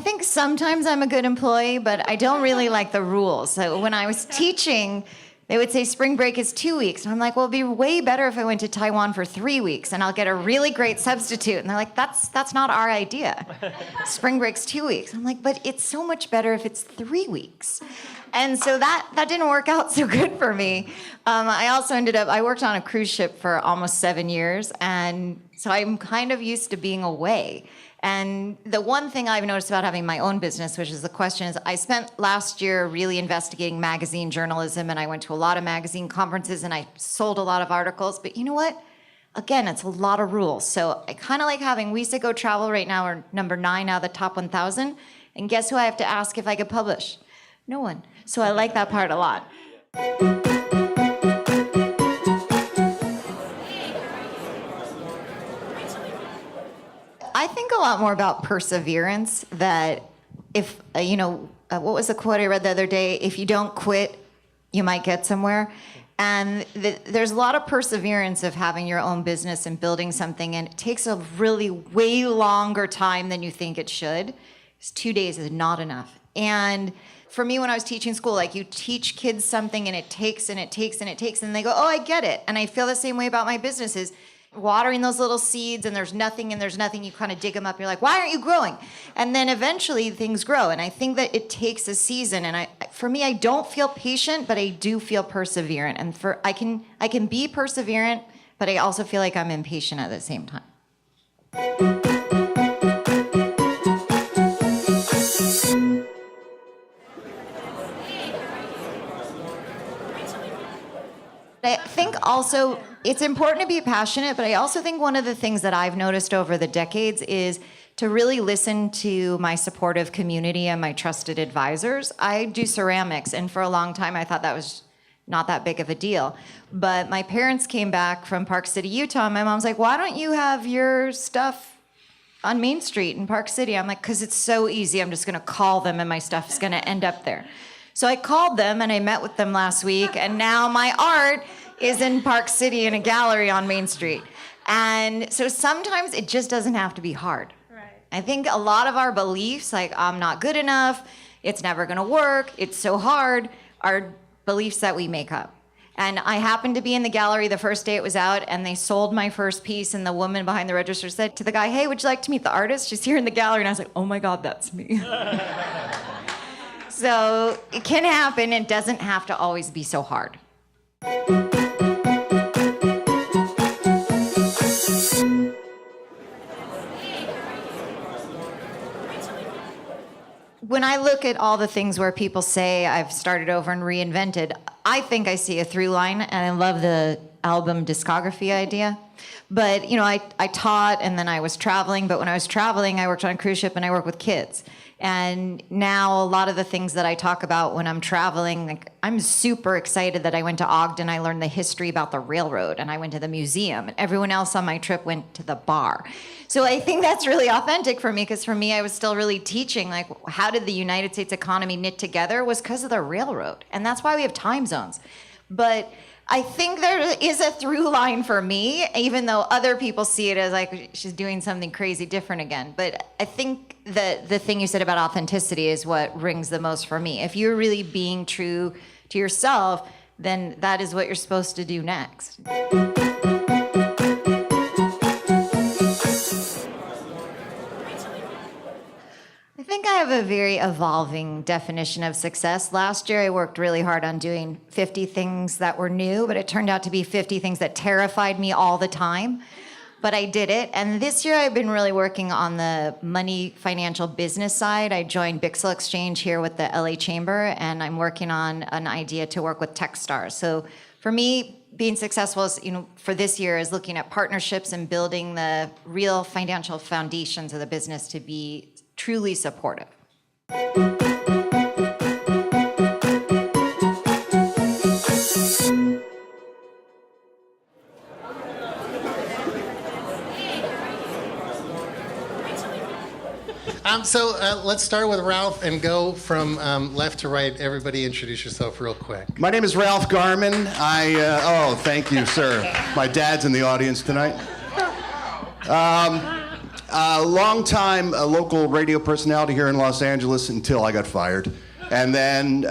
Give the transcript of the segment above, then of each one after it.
think sometimes I'm a good employee, but I don't really like the rules. So when I was teaching, they would say spring break is 2 weeks. And I'm like, well, it'd be way better if I went to Taiwan for 3 weeks and I'll get a really great substitute. And they're like, that's not our idea. Spring break's 2 weeks. I'm like, but it's so much better if it's 3 weeks. And so that didn't work out so good for me. I also I worked on a cruise ship for almost 7 years. And so I'm kind of used to being away. And the one thing I've noticed about having my own business, which is the question, is I spent last year really investigating magazine journalism, and I went to a lot of magazine conferences, and I sold a lot of articles. But you know what? Again, it's a lot of rules. So I kind of like having We Say Go Travel right now, are number 9 out of the top 1,000. And guess who I have to ask if I could publish? No one. So I like that part a lot. I think a lot more about perseverance, that if, what was the quote I read the other day? If you don't quit, you might get somewhere. And there's a lot of perseverance of having your own business and building something, and it takes a really way longer time than you think it should. 2 days is not enough. And for me, when I was teaching school, like you teach kids something and it takes and it takes and it takes, and they go, oh, I get it. And I feel the same way about my businesses. Watering those little seeds and there's nothing, you kind of dig them up. You're like, why aren't you growing? And then eventually things grow. And I think that it takes a season. And for me, I don't feel patient, but I do feel perseverant. And I can be perseverant, but I also feel like I'm impatient at the same time. I think also it's important to be passionate, but I also think one of the things that I've noticed over the decades is to really listen to my supportive community and my trusted advisors. I do ceramics, and for a long time I thought that was not that big of a deal. But my parents came back from Park City, Utah, and my mom's like, why don't you have your stuff on Main Street in Park City? I'm like, because it's so easy. I'm just going to call them and my stuff's going to end up there. So I called them and I met with them last week, and now my art is in Park City in a gallery on Main Street. And so sometimes it just doesn't have to be hard. Right. I think a lot of our beliefs, like I'm not good enough, it's never gonna work, it's so hard, are beliefs that we make up. And I happened to be in the gallery the first day it was out, and they sold my first piece, and the woman behind the register said to the guy, hey, would you like to meet the artist? She's here in the gallery. And I was like, oh my God, that's me. So it can happen. It doesn't have to always be so hard. When I look at all the things where people say I've started over and reinvented, I think I see a through line, and I love the album discography idea. But, I taught, and then I was traveling, but when I was traveling, I worked on a cruise ship and I work with kids. And now a lot of the things that I talk about when I'm traveling, like I'm super excited that I went to Ogden. I learned the history about the railroad, and I went to the museum, and everyone else on my trip went to the bar. So I think that's really authentic for me, because for me, I was still really teaching, like, how did the United States economy knit together was because of the railroad. And that's why we have time zones. But I think there is a through line for me, even though other people see it as like she's doing something crazy different again. But I think that the thing you said about authenticity is what rings the most for me. If you're really being true to yourself, then that is what you're supposed to do next. I think I have a very evolving definition of success. Last year, I worked really hard on doing 50 things that were new, but it turned out to be 50 things that terrified me all the time. But I did it. And this year, I've been really working on the money, financial business side. I joined Bixel Exchange here with the LA Chamber, and I'm working on an idea to work with Techstars. So for me, being successful is, for this year is looking at partnerships and building the real financial foundations of the business to be truly supportive. So let's start with Ralph and go from left to right. Everybody introduce yourself real quick. My name is Ralph Garman. Thank you, sir. My dad's in the audience tonight. A long time a local radio personality here in Los Angeles until I got fired. And then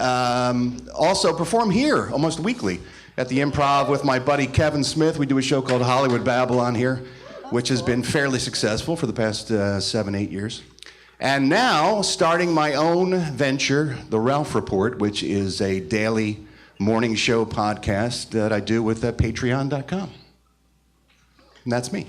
also perform here almost weekly at the Improv with my buddy Kevin Smith. We do a show called Hollywood Babylon here, which has been fairly successful for the past 7-8 years. And now starting my own venture, The Ralph Report, which is a daily morning show podcast that I do with patreon.com. And that's me.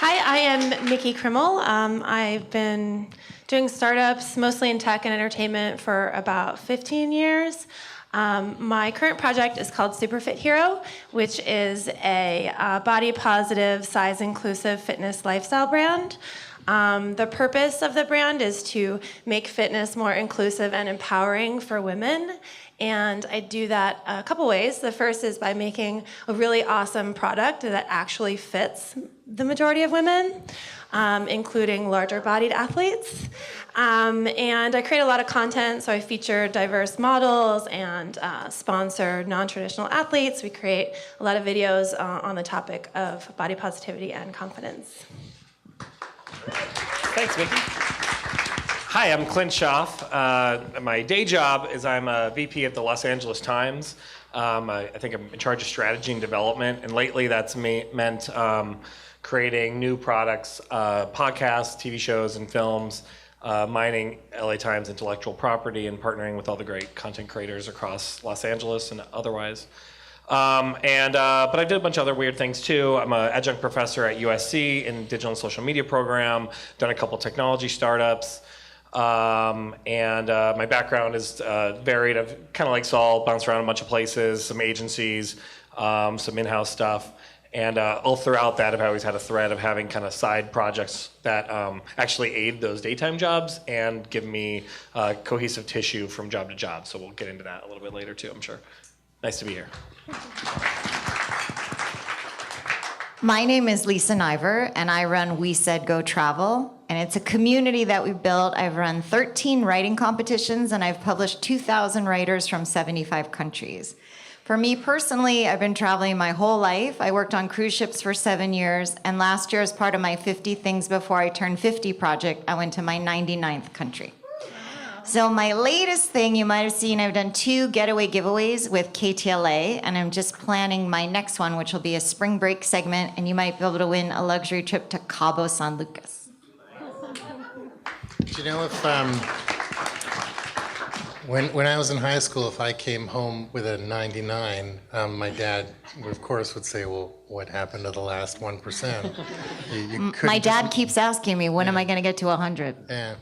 Hi, I am Mickey Krimmel. I've been doing startups, mostly in tech and entertainment, for about 15 years. My current project is called Superfit Hero, which is a body-positive, size-inclusive fitness lifestyle brand. The purpose of the brand is to make fitness more inclusive and empowering for women. And I do that a couple ways. The first is by making a really awesome product that actually fits the majority of women, including larger-bodied athletes. And I create a lot of content, so I feature diverse models and sponsor non-traditional athletes. We create a lot of videos on the topic of body positivity and confidence. Thanks, Mickey. Hi, I'm Clint Schaff. My day job is I'm a VP at the Los Angeles Times. I think I'm in charge of strategy and development, and lately that's meant creating new products, podcasts, TV shows, and films, mining LA Times intellectual property, and partnering with all the great content creators across Los Angeles and otherwise. But I did a bunch of other weird things too. I'm an adjunct professor at USC in digital and social media program, done a couple technology startups. My background is varied. I've kind of like Saul, bounced around a bunch of places, some agencies, some in-house stuff. And all throughout that, I've always had a thread of having kind of side projects that actually aid those daytime jobs and give me cohesive tissue from job to job. So we'll get into that a little bit later too, I'm sure. Nice to be here. My name is Lisa Niver, and I run We Said Go Travel, and it's a community that we built. I've run 13 writing competitions, and I've published 2,000 writers from 75 countries. For me personally, I've been traveling my whole life. I worked on cruise ships for 7 years, and last year, as part of my 50 Things Before I Turned 50 project, I went to my 99th country. So my latest thing you might have seen, I've done 2 getaway giveaways with KTLA, and I'm just planning my next one, which will be a spring break segment, and you might be able to win a luxury trip to Cabo San Lucas. Do you know if, when I was in high school, if I came home with a 99, my dad, of course, would say, well, what happened to the last 1%? My dad keeps asking me, when am I going to get to 100? Yeah.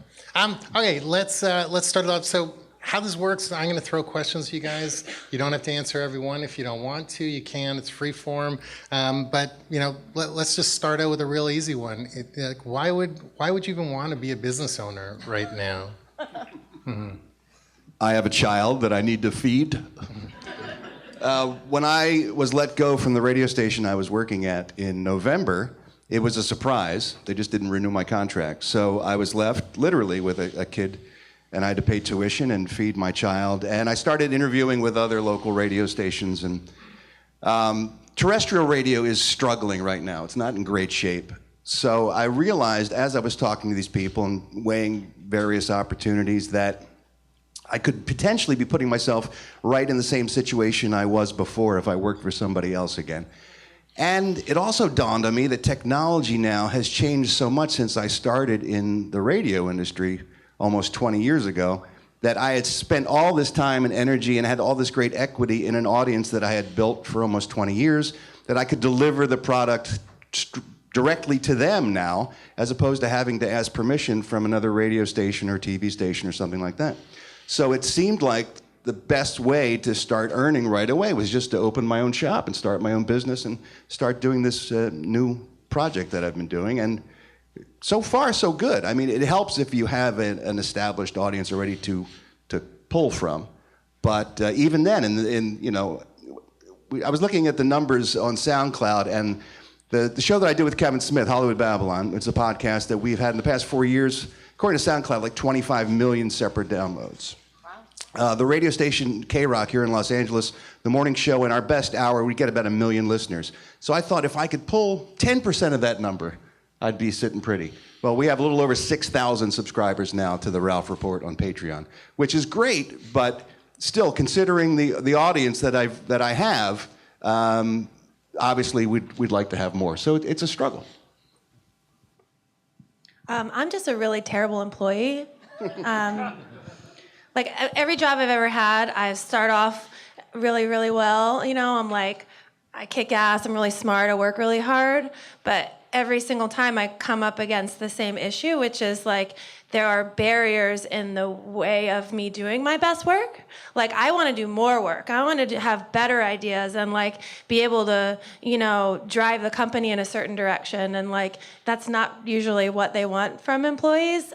Okay, let's start it off. So how this works, I'm going to throw questions to you guys. You don't have to answer every one. If you don't want to, you can. It's free form. But let's just start out with a real easy one. Why would you even want to be a business owner right now? Mm-hmm. I have a child that I need to feed. When I was let go from the radio station I was working at in November, it was a surprise. They just didn't renew my contract. So I was left literally with a kid, and I had to pay tuition and feed my child. And I started interviewing with other local radio stations. And terrestrial radio is struggling right now. It's not in great shape. So I realized as I was talking to these people and weighing various opportunities that I could potentially be putting myself right in the same situation I was before if I worked for somebody else again. And it also dawned on me that technology now has changed so much since I started in the radio industry almost 20 years ago, that I had spent all this time and energy and had all this great equity in an audience that I had built for almost 20 years, that I could deliver the product directly to them now, as opposed to having to ask permission from another radio station or TV station or something like that. So it seemed like the best way to start earning right away was just to open my own shop and start my own business and start doing this new project that I've been doing. And so far, so good. I mean, it helps if you have an established audience already to pull from. But even then, I was looking at the numbers on SoundCloud, and the show that I do with Kevin Smith, Hollywood Babylon, it's a podcast that we've had in the past 4 years, according to SoundCloud, like 25 million separate downloads. The radio station K-Rock here in Los Angeles, the morning show in our best hour, we get about 1 million listeners. So I thought if I could pull 10% of that number, I'd be sitting pretty. Well, we have a little over 6,000 subscribers now to the Ralph Report on Patreon, which is great, but still, considering the audience that I have, obviously we'd like to have more. So it's a struggle. I'm just a really terrible employee. Like every job I've ever had, I start off really, really well. You know, I'm like, I kick ass, I'm really smart, I work really hard, but every single time I come up against the same issue, which is like, there are barriers in the way of me doing my best work. Like, I want to do more work. I want to have better ideas and like be able to, you know, drive the company in a certain direction. And like, that's not usually what they want from employees.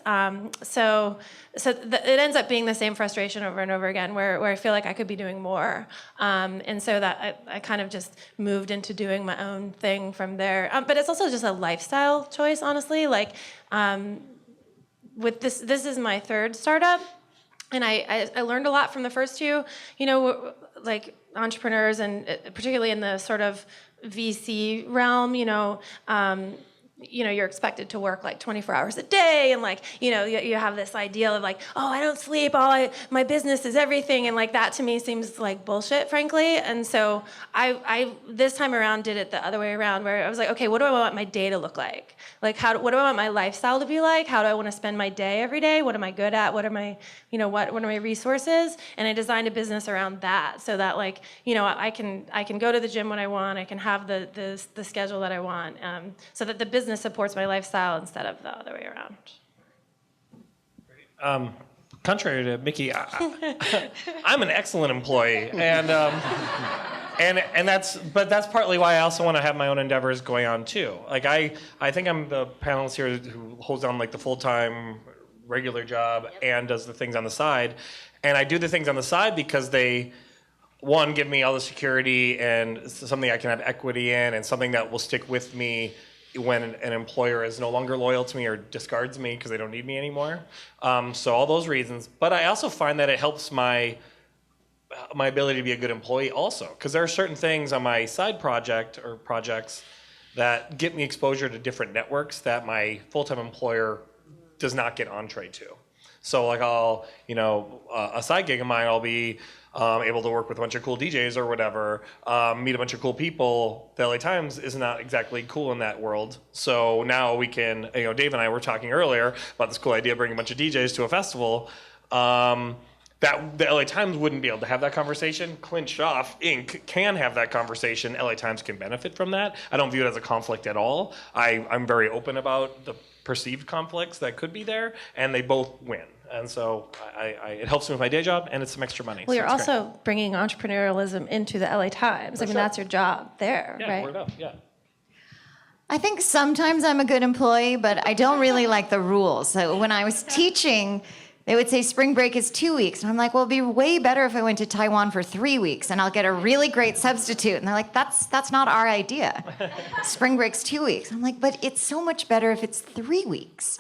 So it ends up being the same frustration over and over again, where I feel like I could be doing more. And so that I kind of just moved into doing my own thing from there. But it's also just a lifestyle choice, honestly. Like, with this is my third startup, and I learned a lot from the first two. You know, like entrepreneurs, and particularly in the sort of VC realm, you know, you're expected to work like 24 hours a day, and like, you know, you have this ideal of like, oh, I don't sleep, my business is everything, and like that to me seems like bullshit, frankly. And so I this time around did it the other way around, where I was like, okay, what do I want my day to look like? Like, what do I want my lifestyle to be like? How do I want to spend my day every day? What am I good at? What are my, you know, what are my resources? And I designed a business around that, so that like, you know, I can go to the gym when I want, I can have the schedule that I want, so that the business supports my lifestyle instead of the other way around. Contrary to Mickey, I'm an excellent employee, and that's partly why I also want to have my own endeavors going on too. Like I think I'm the panelist here who holds down like the full-time regular job and does the things on the side, and I do the things on the side because they, one, give me all the security and something I can have equity in, and something that will stick with me when an employer is no longer loyal to me or discards me because they don't need me anymore. So all those reasons. But I also find that it helps my ability to be a good employee also, because there are certain things on my side project or projects that get me exposure to different networks that my full-time employer does not get entree to. So like I'll, you know, a side gig of mine, I'll be able to work with a bunch of cool DJs or whatever, meet a bunch of cool people. The LA Times is not exactly cool in that world. So now we can, you know, Dave and I were talking earlier about this cool idea of bringing a bunch of DJs to a festival. That the LA Times wouldn't be able to have that conversation. Clint Schaff, Inc. can have that conversation. LA Times can benefit from that. I don't view it as a conflict at all. I'm very open about the perceived conflicts that could be there, and they both win. And so it helps me with my day job, and it's some extra money. Well, so you're also bringing entrepreneurialism into the LA Times. That's your job there, yeah, right? Word up, yeah. I think sometimes I'm a good employee, but I don't really like the rules. So when I was teaching, they would say spring break is 2 weeks. And I'm like, well, it'd be way better if I went to Taiwan for 3 weeks and I'll get a really great substitute. And they're like, that's not our idea. Spring break's 2 weeks. I'm like, but it's so much better if it's 3 weeks.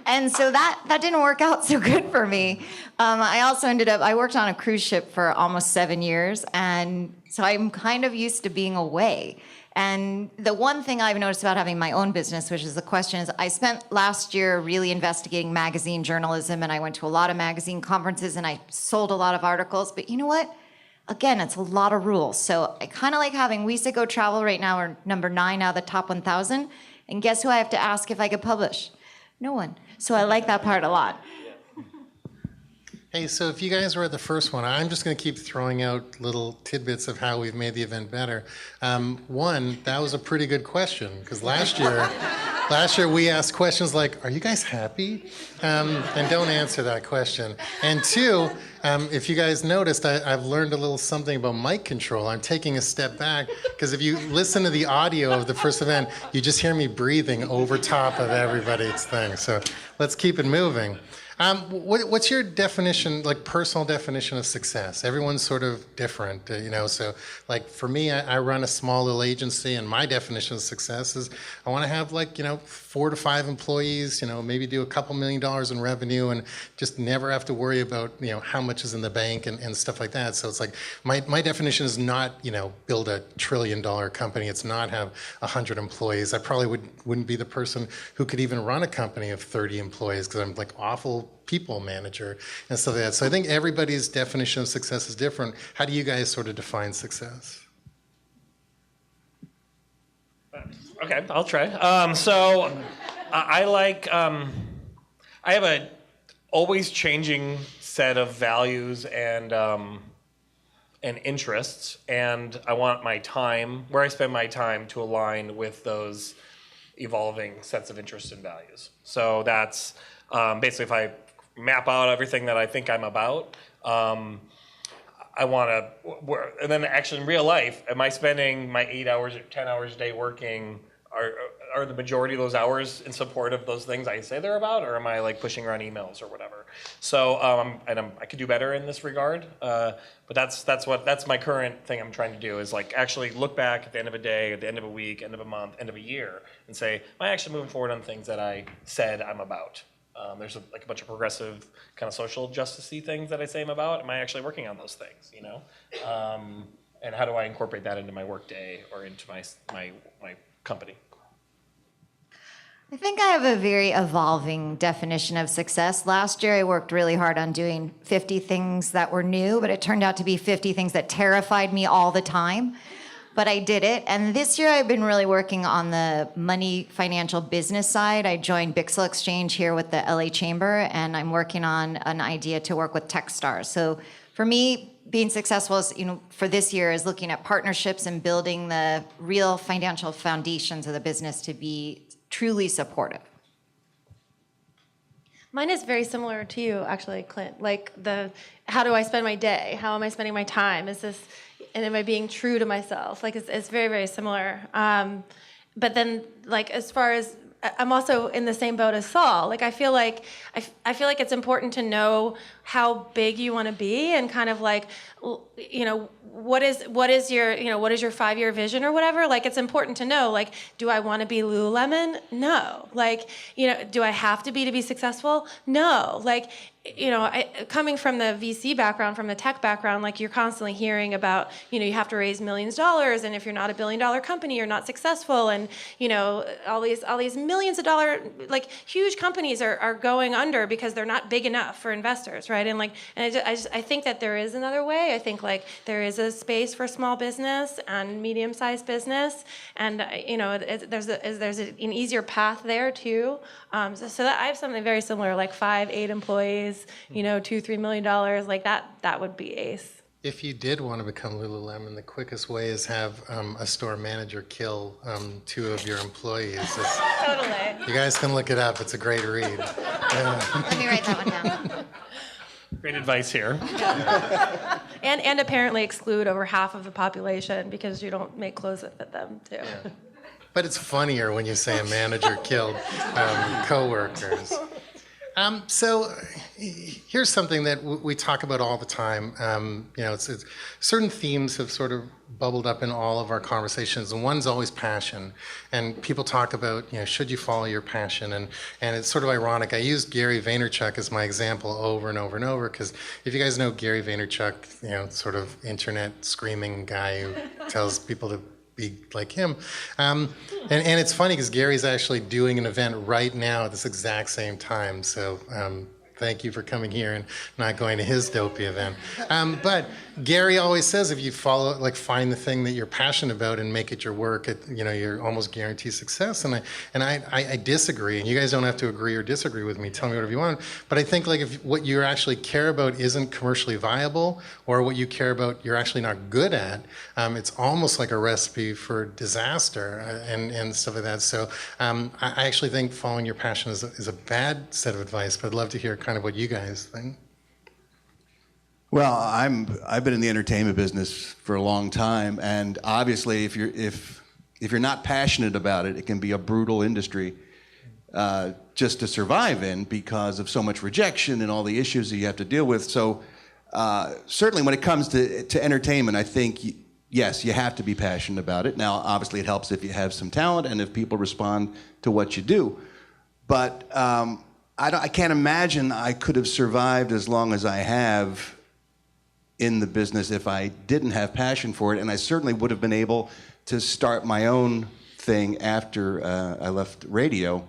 And so that didn't work out so good for me. I also I worked on a cruise ship for almost 7 years. And so I'm kind of used to being away. And the one thing I've noticed about having my own business, which is the question, is I spent last year really investigating magazine journalism, and I went to a lot of magazine conferences, and I sold a lot of articles. But you know what? Again, it's a lot of rules. So I kind of like having, we used to go travel right now, we're number 9 out of the top 1,000. And guess who I have to ask if I could publish? No one. So I like that part a lot. Hey, so if you guys were at the first one, I'm just going to keep throwing out little tidbits of how we've made the event better. One, that was a pretty good question, because last year we asked questions like, are you guys happy? And don't answer that question. And two, if you guys noticed, I've learned a little something about mic control. I'm taking a step back, because if you listen to the audio of the first event, you just hear me breathing over top of everybody's thing. So let's keep it moving. What's your definition, like personal definition of success? Everyone's sort of different, So, like for me, I run a small little agency, and my definition of success is I want to have 4 to 5 employees, maybe do a couple $1 million in revenue, and just never have to worry about how much is in the bank and stuff like that. So it's like my definition is not build a $1 trillion company. It's not have 100 employees. I probably wouldn't be the person who could even run a company of 30 employees because I'm like awful people manager and stuff like that. So I think everybody's definition of success is different. How do you guys sort of define success? Okay, I'll try. So I like, I have a always changing set of values and interests, and I want my time, where I spend my time, to align with those evolving sets of interests and values. So that's basically if I map out everything that I think I'm about, I want to, and then actually in real life, am I spending my 8 hours or 10 hours a day working, are the majority of those hours in support of those things I say they're about, or am I like pushing around emails or whatever? So, I could do better in this regard, but that's my current thing I'm trying to do, is like actually look back at the end of a day, at the end of a week, end of a month, end of a year, and say, am I actually moving forward on things that I said I'm about? There's a bunch of progressive kind of social justice-y things that I say I'm about. Am I actually working on those things, and how do I incorporate that into my work day or into my company? I think I have a very evolving definition of success. Last year, I worked really hard on doing 50 things that were new, but it turned out to be 50 things that terrified me all the time. But I did it. And this year, I've been really working on the money financial business side. I joined Bixel Exchange here with the LA Chamber, and I'm working on an idea to work with Techstars. So for me, being successful is, for this year, is looking at partnerships and building the real financial foundations of the business to be truly supportive. Mine is very similar to you, actually, Clint. Like how do I spend my day? How am I spending my time? And am I being true to myself? Like it's very, very similar. But then, like as far as I'm also in the same boat as Saul. Like I feel like it's important to know how big you want to be, and kind of like, what is your 5-year vision or whatever. Like it's important to know, like, do I want to be Lululemon? No. Like, do I have to be successful? No. Like, coming from the VC background, from the tech background, like you're constantly hearing about, you have to raise millions of dollars, and if you're not a $1 billion company, you're not successful, and all these millions of dollar, like huge companies are going under because they're not big enough for investors, right? And I think that there is another way. I think like there is a space for small business and medium-sized business, and there's an easier path there too. So that I have something very similar, like 5-8 employees. $2-3 million, like that would be ace. If you did want to become Lululemon, the quickest way is have a store manager kill 2 of your employees. Totally. You guys can look it up. It's a great read. Let me write that one down. Great advice here. And apparently exclude over half of the population because you don't make clothes that fit them too. Yeah. But it's funnier when you say a manager killed coworkers. So here's something that we talk about all the time. It's certain themes have sort of bubbled up in all of our conversations, and one's always passion. And people talk about, should you follow your passion? And it's sort of ironic. I use Gary Vaynerchuk as my example over and over and over, because if you guys know Gary Vaynerchuk, sort of internet screaming guy who tells people to be like him. And it's funny because Gary's actually doing an event right now at this exact same time. So thank you for coming here and not going to his dopey event. But Gary always says if you find the thing that you're passionate about and make it your work, you're almost guaranteed success. And I disagree, and you guys don't have to agree or disagree with me. Tell me whatever you want. But I think like if what you actually care about isn't commercially viable, or what you care about you're actually not good at, it's almost like a recipe for disaster and stuff like that. So I actually think following your passion is a bad set of advice, but I'd love to hear kind of what you guys think. Well, I've been in the entertainment business for a long time, and obviously, if you're not passionate about it, it can be a brutal industry. just to survive in because of so much rejection and all the issues that you have to deal with. So certainly when it comes to entertainment, I think, yes, you have to be passionate about it. Now, obviously, it helps if you have some talent and if people respond to what you do. But I can't imagine I could have survived as long as I have in the business if I didn't have passion for it. And I certainly would have been able to start my own thing after I left radio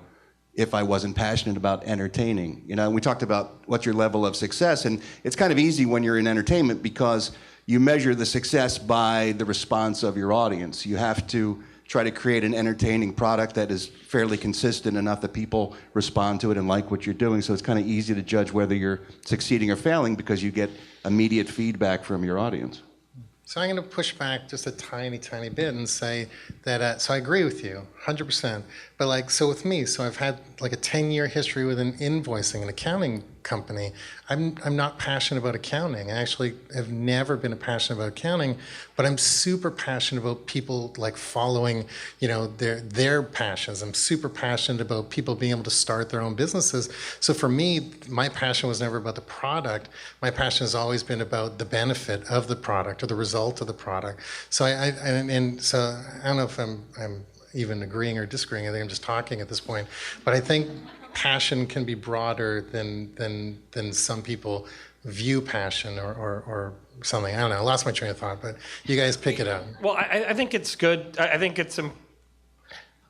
if I wasn't passionate about entertaining. You know, we talked about what's your level of success, and it's kind of easy when you're in entertainment because you measure the success by the response of your audience. You have to try to create an entertaining product that is fairly consistent enough that people respond to it and like what you're doing. So it's kind of easy to judge whether you're succeeding or failing because you get immediate feedback from your audience. So I'm going to push back just a tiny, tiny bit and say that, so I agree with you, 100%. But like, so with me, so I've had like a 10-year history with an invoicing, an accounting company. I'm not passionate about accounting. I actually have never been passionate about accounting, but I'm super passionate about people like following, you know, their passions. I'm super passionate about people being able to start their own businesses. So for me, my passion was never about the product. My passion has always been about the benefit of the product or the result of the product. So so I don't know if I'm even agreeing or disagreeing. I think I'm just talking at this point. But I think passion can be broader than some people view passion or something. I don't know. I lost my train of thought, but you guys pick it up. Well, I think it's good. I think it's.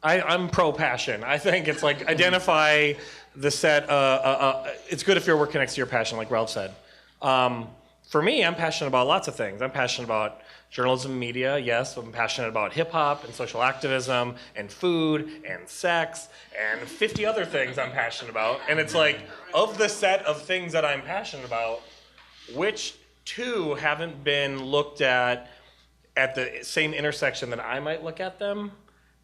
I'm pro passion. I think it's like identify the set. It's good if your work connects to your passion, like Ralph said. For me, I'm passionate about lots of things. I'm passionate about journalism and media, yes. I'm passionate about hip hop and social activism and food and sex and 50 other things I'm passionate about. And it's like, of the set of things that I'm passionate about, which two haven't been looked at the same intersection that I might look at them?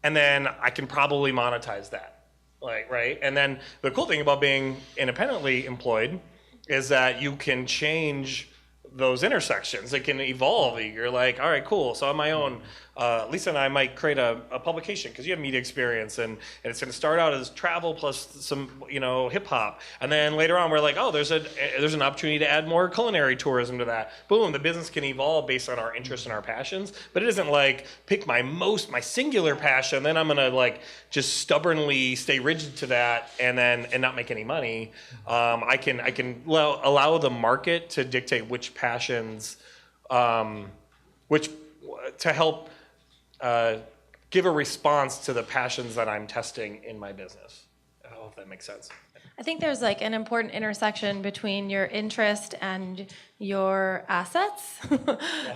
And then I can probably monetize that, like, right? And then the cool thing about being independently employed is that you can change those intersections. It can evolve. You're like, all right, cool. So on my own, Lisa and I might create a publication because you have media experience, and it's going to start out as travel plus some, you know, hip hop, and then later on we're like, oh, there's an opportunity to add more culinary tourism to that. Boom, the business can evolve based on our interests and our passions, but it isn't like pick my singular passion, then I'm going to like just stubbornly stay rigid to that and not make any money. I can allow the market to dictate which passions, which to help give a response to the passions that I'm testing in my business. I hope that makes sense. I think there's like an important intersection between your interest and your assets.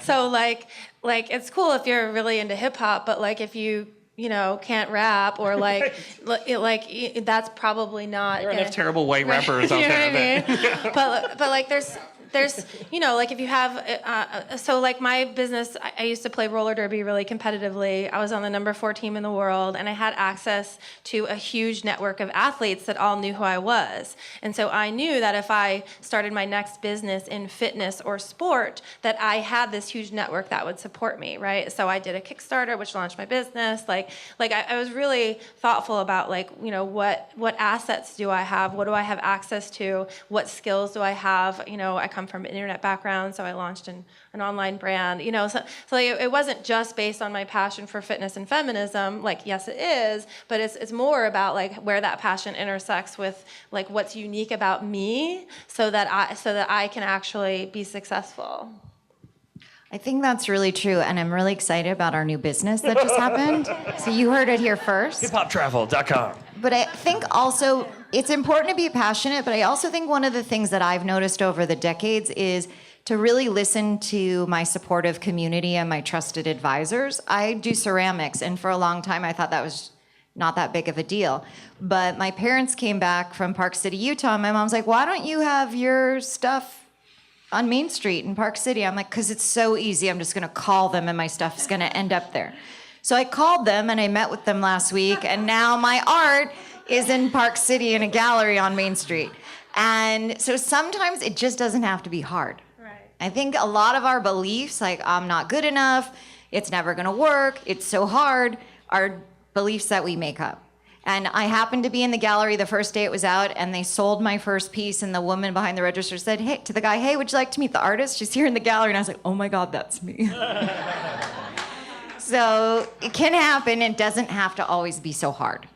So like it's cool if you're really into hip hop, but like if you can't rap or like that's probably not. There are enough terrible white rappers out there. You know what I mean? But like there's like if you have so like my business, I used to play roller derby really competitively. I was on the number 4 team in the world, and I had access to a huge network of athletes that all knew who I was. And so I knew that if I started my next business in fitness or sport, that I had this huge network that would support me, right? So I did a Kickstarter, which launched my business. Like I was really thoughtful about what assets do I have? What do I have access to? What skills do I have? I come from an internet background, so I launched an online brand. So it wasn't just based on my passion for fitness and feminism. Like, yes, it is, but it's more about like where that passion intersects with like what's unique about me, so that I can actually be successful. I think that's really true, and I'm really excited about our new business that just happened. So you heard it here first. hiphoptravel.com. But I think also it's important to be passionate, but I also think one of the things that I've noticed over the decades is to really listen to my supportive community and my trusted advisors. I do ceramics, and for a long time I thought that was not that big of a deal. But my parents came back from Park City, Utah, and my mom's like, why don't you have your stuff on Main Street in Park City? I'm like, because it's so easy. I'm just going to call them and my stuff's going to end up there. So I called them and I met with them last week, and now my art is in Park City in a gallery on Main Street. And so sometimes it just doesn't have to be hard. Right. I think a lot of our beliefs, like I'm not good enough, it's never going to work, it's so hard, are beliefs that we make up. And I happened to be in the gallery the first day it was out, and they sold my first piece, and the woman behind the register said, hey, to the guy, hey, would you like to meet the artist? She's here in the gallery. And I was like, oh my God, that's me. So it can happen. It doesn't have to always be so hard.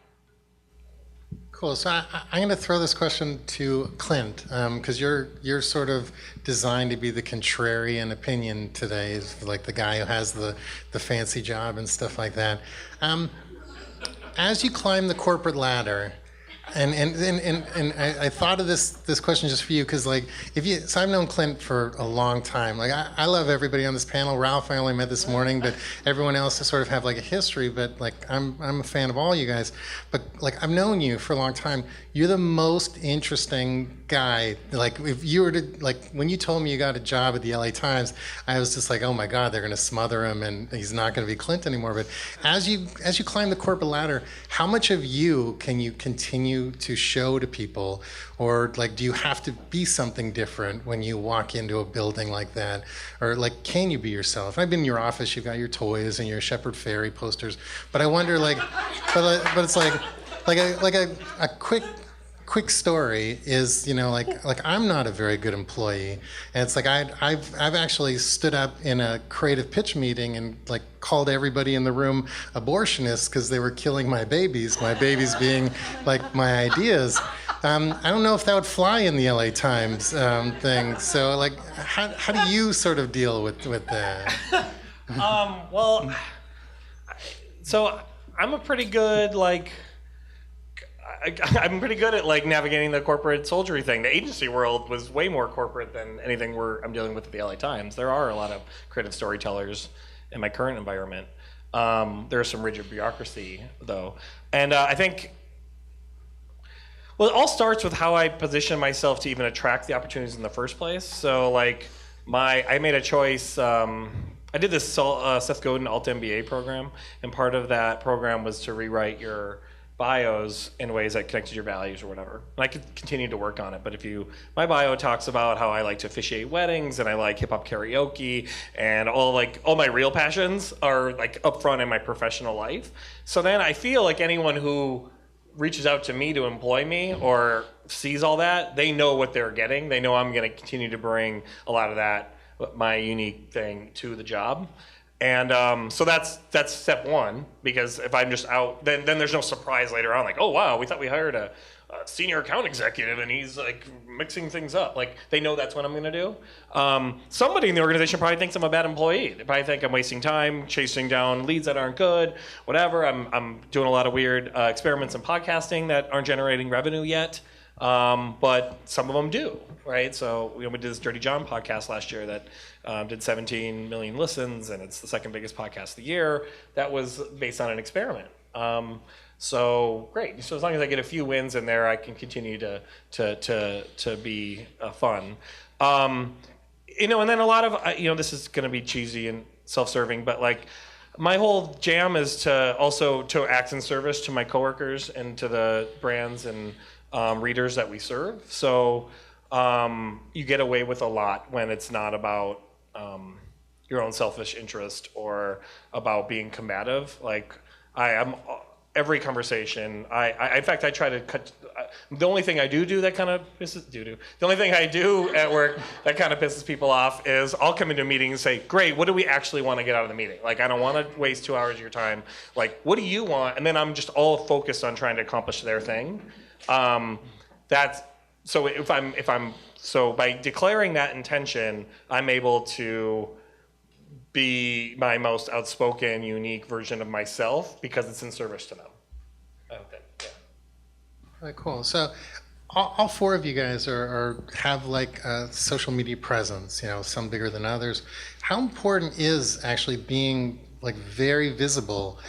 Cool. So I'm going to throw this question to Clint, because you're sort of designed to be the contrarian opinion today, is like the guy who has the fancy job and stuff like that. As you climb the corporate ladder, and I thought of this question just for you, because like so I've known Clint for a long time. Like I love everybody on this panel. Ralph I only met this morning, but everyone else I sort of have like a history. But like I'm a fan of all you guys. But like I've known you for a long time. You're the most interesting guy. Like if you were to like when you told me you got a job at the LA Times, I was just like, oh my God, they're going to smother him and he's not going to be Clint anymore. But as you climb the corporate ladder, how much of you can you continue to show to people, or like do you have to be something different when you walk into a building like that, or like can you be yourself? I've been in your office, you've got your toys and your Shepard Fairey posters, but I wonder like, but it's like a quick story is, you know, like I'm not a very good employee, and it's like I've actually stood up in a creative pitch meeting and like called everybody in the room abortionists because they were killing my babies being like my ideas. I don't know if that would fly in the LA Times thing. So like how do you sort of deal with that? Well, so I'm a pretty good like. I'm pretty good at like navigating the corporate soldiery thing. The agency world was way more corporate than anything I'm dealing with at the LA Times. There are a lot of creative storytellers in my current environment. There's some rigid bureaucracy though, and I think. Well, it all starts with how I position myself to even attract the opportunities in the first place. So like I made a choice. I did this Seth Godin Alt MBA program, and part of that program was to rewrite your bios in ways that connect to your values or whatever. And I could continue to work on it, but my bio talks about how I like to officiate weddings and I like hip hop karaoke and all my real passions are like upfront in my professional life. So then I feel like anyone who reaches out to me to employ me or sees all that, they know what they're getting. They know I'm going to continue to bring a lot of that, my unique thing, to the job. And so that's step one, because if I'm just out, then there's no surprise later on, like, oh wow, we thought we hired a senior account executive and he's like mixing things up. Like they know that's what I'm gonna do. Somebody in the organization probably thinks I'm a bad employee. They probably think I'm wasting time chasing down leads that aren't good, whatever. I'm doing a lot of weird experiments in podcasting that aren't generating revenue yet. But some of them do, right? So we did this Dirty John podcast last year that did 17 million listens, and it's the second biggest podcast of the year. That was based on an experiment. So great. So as long as I get a few wins in there, I can continue to be fun. And then a lot of this is going to be cheesy and self-serving, but like my whole jam is to act in service to my coworkers and to the brands and readers that we serve. So you get away with a lot when it's not about your own selfish interest or about being combative. Like every conversation, in fact, I try to cut. The only thing I do that kind of pisses The only thing I do at work that kind of pisses people off is I'll come into a meeting and say, "Great, what do we actually want to get out of the meeting? Like, I don't want to waste 2 hours of your time. Like, what do you want?" And then I'm just all focused on trying to accomplish their thing. So by declaring that intention, I'm able to be my most outspoken, unique version of myself because it's in service to them. I don't think, yeah. All right, cool. So all four of you guys have like a social media presence, some bigger than others. How important is actually being like very visible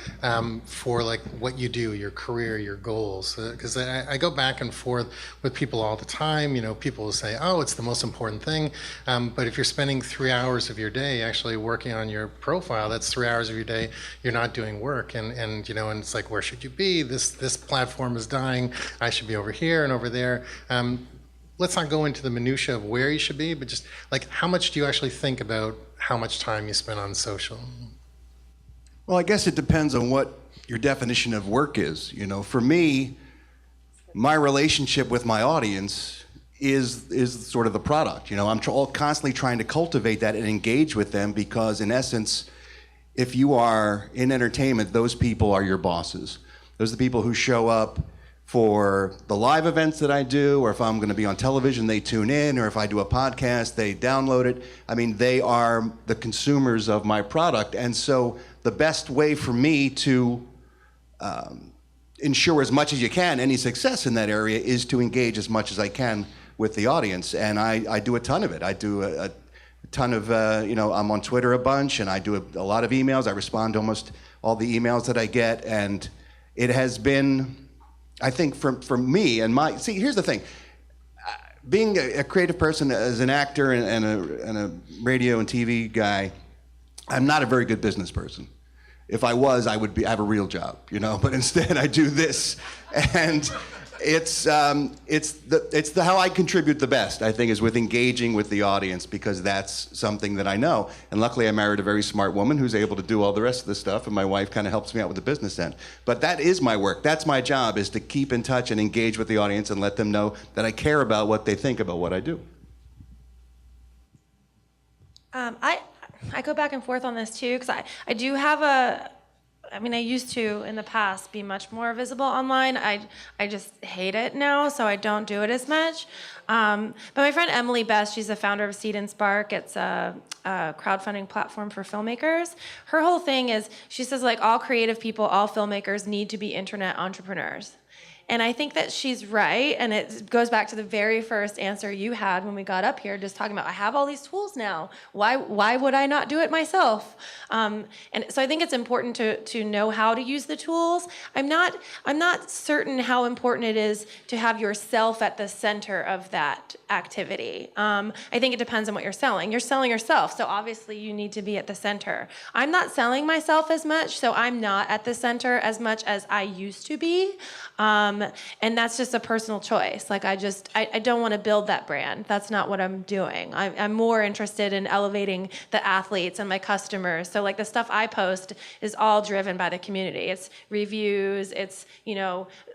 for like what you do, your career, your goals? Because I go back and forth with people all the time. People will say, "Oh, it's the most important thing," but if you're spending 3 hours of your day actually working on your profile, that's 3 hours of your day you're not doing work. And it's like, where should you be? This platform is dying. I should be over here and over there. Let's not go into the minutia of where you should be, but just like how much do you actually think about how much time you spend on social? Well, I guess it depends on what your definition of work is. You know, for me, my relationship with my audience is sort of the product. You know, I'm constantly trying to cultivate that and engage with them because, in essence, if you are in entertainment, those people are your bosses. Those are the people who show up for the live events that I do, or if I'm going to be on television, they tune in, or if I do a podcast, they download it. I mean, they are the consumers of my product. And so the best way for me to ensure as much as you can any success in that area is to engage as much as I can with the audience. And I do a ton of it. I do a ton of, I'm on Twitter a bunch, and I do a lot of emails. I respond to almost all the emails that I get. And it has been, I think, for me and see, here's the thing. Being a creative person, as an actor and a radio and TV guy, I'm not a very good business person. If I was, I would have a real job, you know. But instead, I do this, and it's how I contribute the best, I think, is with engaging with the audience, because that's something that I know. And luckily, I married a very smart woman who's able to do all the rest of the stuff, and my wife kind of helps me out with the business end. But that is my work. That's my job, is to keep in touch and engage with the audience and let them know that I care about what they think about what I do. I go back and forth on this too, because I do have I used to in the past be much more visible online. I just hate it now, so I don't do it as much. But my friend Emily Best, she's the founder of Seed and Spark. It's a crowdfunding platform for filmmakers. Her whole thing is, she says, like, all creative people, all filmmakers need to be internet entrepreneurs. And I think that she's right, and it goes back to the very first answer you had when we got up here, just talking about, I have all these tools now. Why would I not do it myself? And so I think it's important to know how to use the tools. I'm not certain how important it is to have yourself at the center of that activity. I think it depends on what you're selling. You're selling yourself, so obviously you need to be at the center. I'm not selling myself as much, so I'm not at the center as much as I used to be. And that's just a personal choice. Like, I don't want to build that brand. That's not what I'm doing. I'm more interested in elevating the athletes and my customers. So, like, the stuff I post is all driven by the community. It's reviews, it's,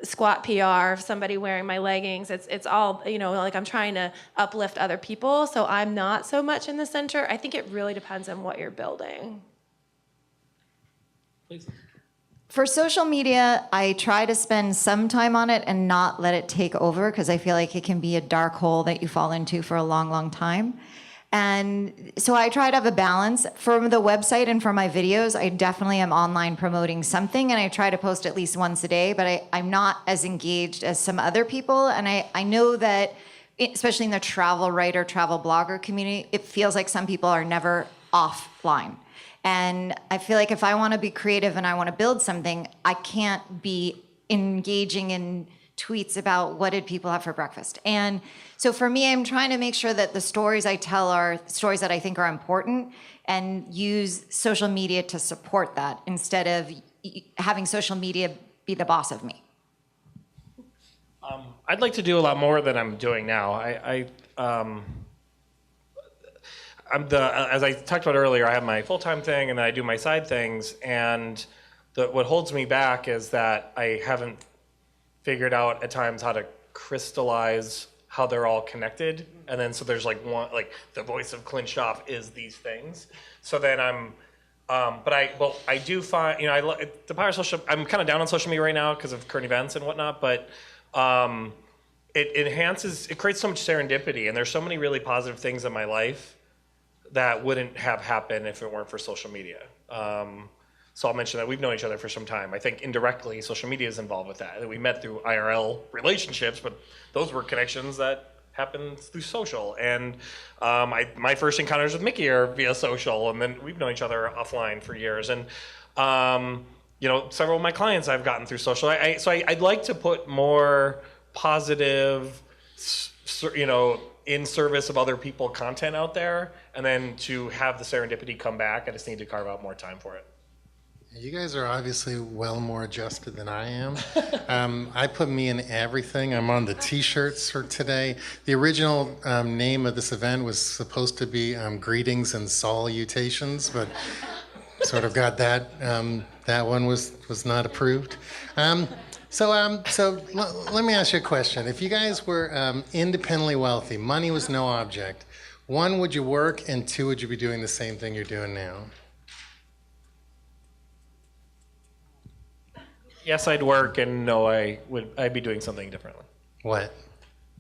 squat PR of somebody wearing my leggings. It's all, like, I'm trying to uplift other people. So I'm not so much in the center. I think it really depends on what you're building. Please. For social media, I try to spend some time on it and not let it take over, because I feel like it can be a dark hole that you fall into for a long, long time. And so I try to have a balance. For the website and for my videos, I definitely am online promoting something, and I try to post at least once a day, but I'm not as engaged as some other people. And I know that, especially in the travel writer, travel blogger community, it feels like some people are never offline. And I feel like if I want to be creative and I want to build something, I can't be engaging in tweets about what did people have for breakfast. And so for me, I'm trying to make sure that the stories I tell are stories that I think are important, and use social media to support that instead of having social media be the boss of me. I'd like to do a lot more than I'm doing now. As I talked about earlier, I have my full-time thing, and then I do my side things, and what holds me back is that I haven't figured out at times how to crystallize how they're all connected, and then so there's like one, like the voice of Clint Schaff is these things. So then I do find, the power of social, I'm kind of down on social media right now because of current events and whatnot, but it creates so much serendipity, and there's so many really positive things in my life that wouldn't have happened if it weren't for social media. So I'll mention that we've known each other for some time. I think indirectly, social media is involved with that. We met through IRL relationships, but those were connections that happened through social. And my first encounters with Mickey are via social, and then we've known each other offline for years. And several of my clients I've gotten through social. So I'd like to put more positive, in service of other people content out there, and then to have the serendipity come back. I just need to carve out more time for it. You guys are obviously well more adjusted than I am. I put me in everything. I'm on the t-shirts for today. The original name of this event was supposed to be Greetings and Salutations, but sort of got that. That one was not approved. So let me ask you a question. If you guys were independently wealthy, money was no object, one, would you work, and two, would you be doing the same thing you're doing now? Yes, I'd work, and no, I'd be doing something differently. What?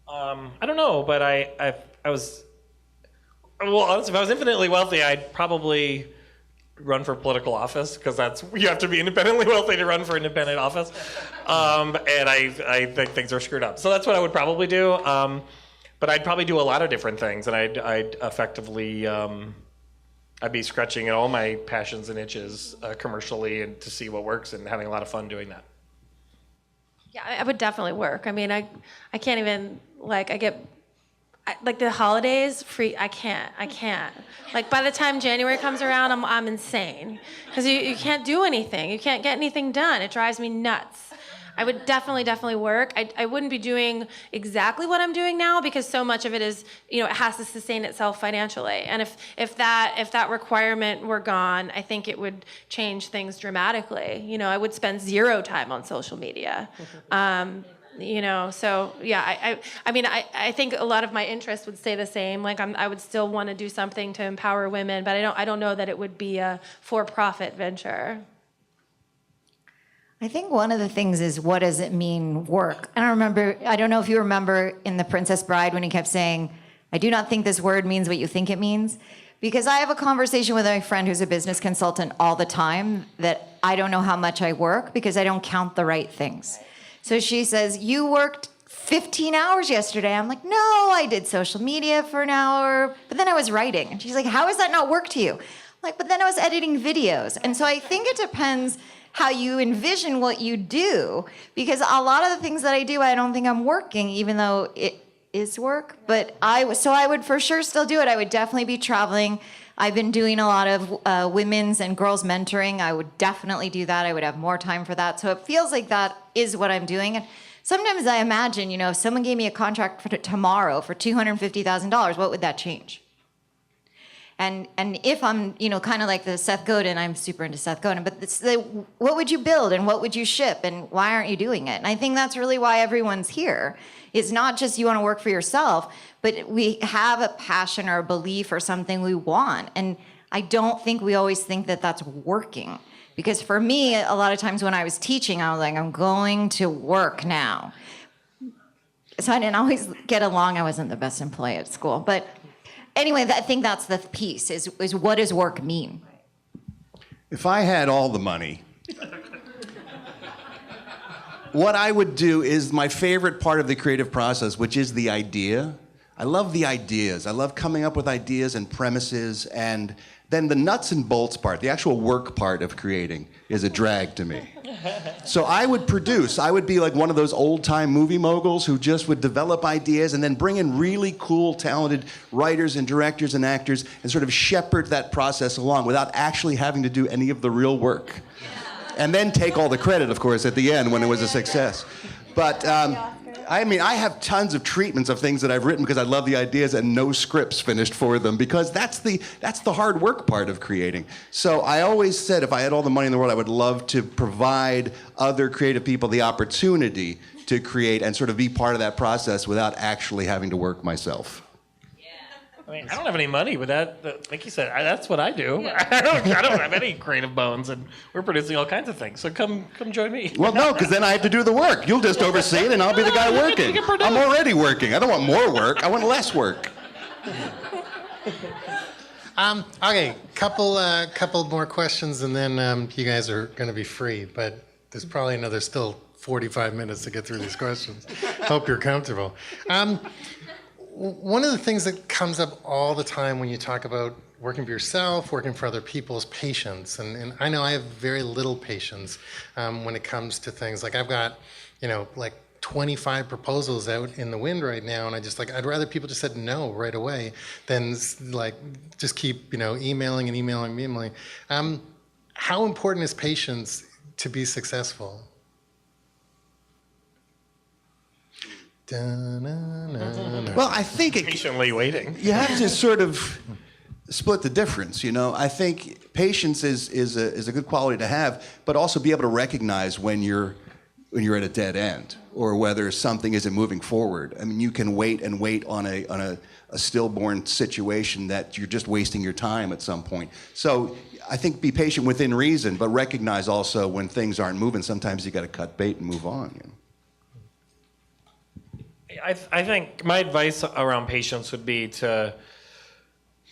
I don't know, but I was, well, honestly, if I was infinitely wealthy, I'd probably run for political office, because you have to be independently wealthy to run for independent office. And I think things are screwed up. So that's what I would probably do. But I'd probably do a lot of different things, and I'd effectively, I'd be scratching at all my passions and itches commercially, and to see what works, and having a lot of fun doing that. Yeah, I would definitely work. I mean, I can't even, like, like the holidays, free, I can't. Like, by the time January comes around, I'm insane. Because you can't do anything. You can't get anything done. It drives me nuts. I would definitely work. I wouldn't be doing exactly what I'm doing now, because so much of it is, it has to sustain itself financially. And if that requirement were gone, I think it would change things dramatically. I would spend 0 time on social media. So yeah, I think a lot of my interests would stay the same. Like I would still want to do something to empower women, but I don't know that it would be a for-profit venture. I think one of the things is, what does it mean, work? I don't know if you remember in The Princess Bride when he kept saying, I do not think this word means what you think it means. Because I have a conversation with my friend who's a business consultant all the time that I don't know how much I work because I don't count the right things. So she says, you worked 15 hours yesterday. I'm like, no, I did social media for an hour, but then I was writing. And she's like, how is that not work to you? I'm like, but then I was editing videos. And so I think it depends how you envision what you do, because a lot of the things that I do, I don't think I'm working, even though it is work. But I would for sure still do it. I would definitely be traveling. I've been doing a lot of women's and girls mentoring. I would definitely do that. I would have more time for that. So it feels like that is what I'm doing. And sometimes I imagine, if someone gave me a contract for tomorrow for $250,000, what would that change? And if I'm, kind of like the Seth Godin, I'm super into Seth Godin, but what would you build and what would you ship and why aren't you doing it? And I think that's really why everyone's here. It's not just you want to work for yourself, but we have a passion or a belief or something we want. And I don't think we always think that that's working. Because for me, a lot of times when I was teaching, I was like, I'm going to work now. So I didn't always get along. I wasn't the best employee at school, but anyway, I think that's the piece, is what does work mean? If I had all the money, what I would do is my favorite part of the creative process, which is the idea. I love the ideas. I love coming up with ideas and premises, and then the nuts and bolts part, the actual work part of creating, is a drag to me. So I would produce. I would be like one of those old-time movie moguls who just would develop ideas and then bring in really cool, talented writers and directors and actors and sort of shepherd that process along without actually having to do any of the real work. And then take all the credit, of course, at the end when it was a success. But I have tons of treatments of things that I've written because I love the ideas and no scripts finished for them, because that's the hard work part of creating. So I always said if I had all the money in the world, I would love to provide other creative people the opportunity to create and sort of be part of that process without actually having to work myself. I don't have any money, but like you said, that's what I do. Yeah. I don't have any creative bones, and we're producing all kinds of things. So come join me. Well, no, because then I have to do the work. You'll just oversee it, and I'll be the guy working. I'm already working. I don't want more work. I want less work. Okay, couple more questions, and then you guys are going to be free. But there's probably another still 45 minutes to get through these questions. Hope you're comfortable. One of the things that comes up all the time when you talk about working for yourself, working for other people, is patience. And I know I have very little patience when it comes to things. Like I've got, like 25 proposals out in the wind right now, and I'd rather people just said no right away than like just keep, emailing and emailing and emailing. How important is patience to be successful? Well, I think patiently waiting. You have to sort of split the difference, I think patience is a good quality to have, but also be able to recognize when you're at a dead end or whether something isn't moving forward. I mean, you can wait and wait on a stillborn situation that you're just wasting your time at some point. So I think be patient within reason, but recognize also when things aren't moving. Sometimes you got to cut bait and move on. You know? I think my advice around patience would be to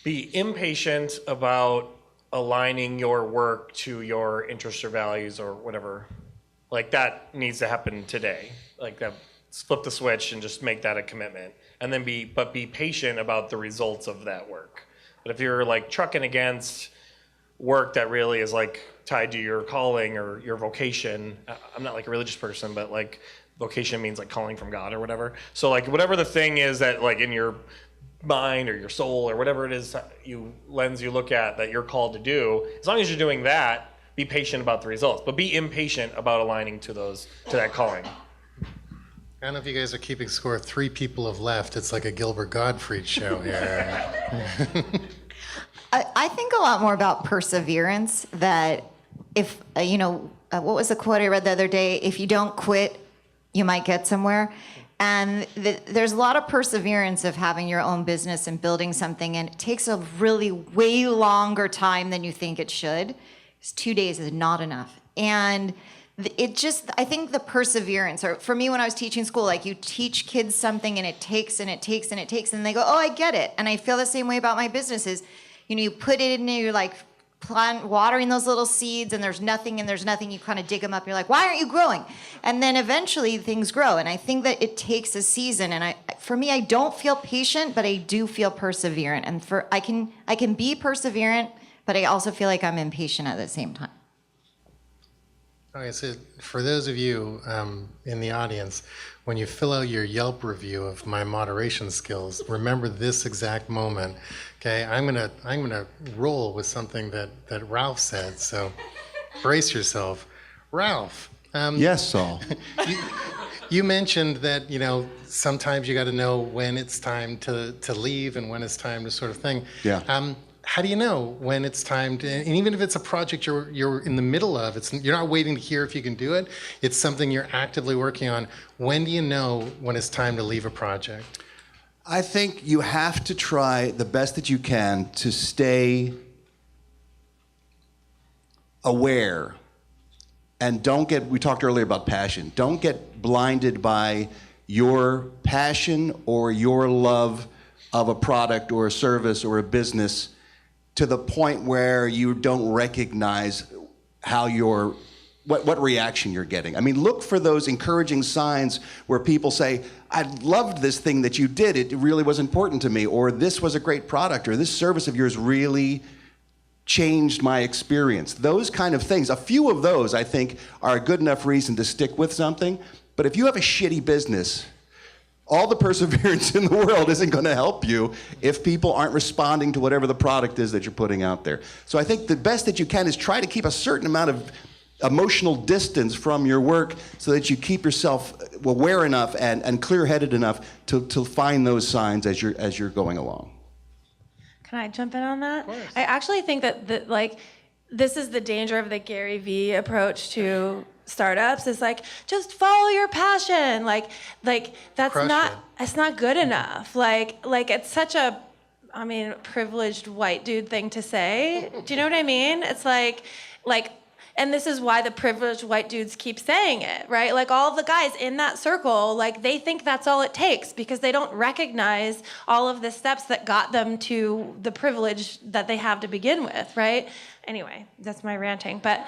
be impatient about aligning your work to your interests or values or whatever. Like that needs to happen today. Like that, flip the switch and just make that a commitment. And then be patient about the results of that work. But if you're like trucking against work that really is like tied to your calling or your vocation, I'm not like a religious person, but like vocation means like calling from God or whatever. So like whatever the thing is that like in your mind or your soul or whatever it is you look at that you're called to do, as long as you're doing that, be patient about the results, but be impatient about aligning to that calling. I don't know if you guys are keeping score. 3 people have left. It's like a Gilbert Gottfried show here. I think a lot more about perseverance, that if, what was the quote I read the other day? If you don't quit, you might get somewhere. And there's a lot of perseverance of having your own business and building something, and it takes a really way longer time than you think it should. 2 days is not enough. And I think the perseverance, or for me when I was teaching school, like you teach kids something and it takes and it takes and it takes, and they go, oh, I get it. And I feel the same way about my businesses. You put it in, you're like watering those little seeds, and there's nothing, you kind of dig them up, you're like, why aren't you growing? And then eventually things grow. And I think that it takes a season. And for me, I don't feel patient, but I do feel perseverant. And I can be perseverant, but I also feel like I'm impatient at the same time. Okay, so for those of you in the audience, when you fill out your Yelp review of my moderation skills, remember this exact moment. Okay, I'm gonna roll with something that Ralph said. So brace yourself, Ralph. Yes, Saul. You mentioned that sometimes you got to know when it's time to leave and when it's time to sort of thing. Yeah. How do you know when it's time to, and even if it's a project you're in the middle of, you're not waiting to hear if you can do it, it's something you're actively working on. When do you know when it's time to leave a project? I think you have to try the best that you can to stay aware. And we talked earlier about passion. Don't get blinded by your passion or your love of a product or a service or a business to the point where you don't recognize what reaction you're getting. I mean, look for those encouraging signs where people say, I loved this thing that you did. It really was important to me. Or this was a great product. Or this service of yours really changed my experience. Those kind of things. A few of those, I think, are a good enough reason to stick with something. But if you have a shitty business, all the perseverance in the world isn't going to help you if people aren't responding to whatever the product is that you're putting out there. So I think the best that you can is try to keep a certain amount of emotional distance from your work so that you keep yourself aware enough and clear-headed enough to find those signs as you're going along. Can I jump in on that? Of course. I actually think that this is the danger of the Gary Vee approach to startups, is like, just follow your passion. Like that's it's not good enough. Like it's such a, privileged white dude thing to say. Do you know what I mean? It's like, and this is why the privileged white dudes keep saying it, right? Like all the guys in that circle, like they think that's all it takes because they don't recognize all of the steps that got them to the privilege that they have to begin with, right? Anyway, that's my ranting. But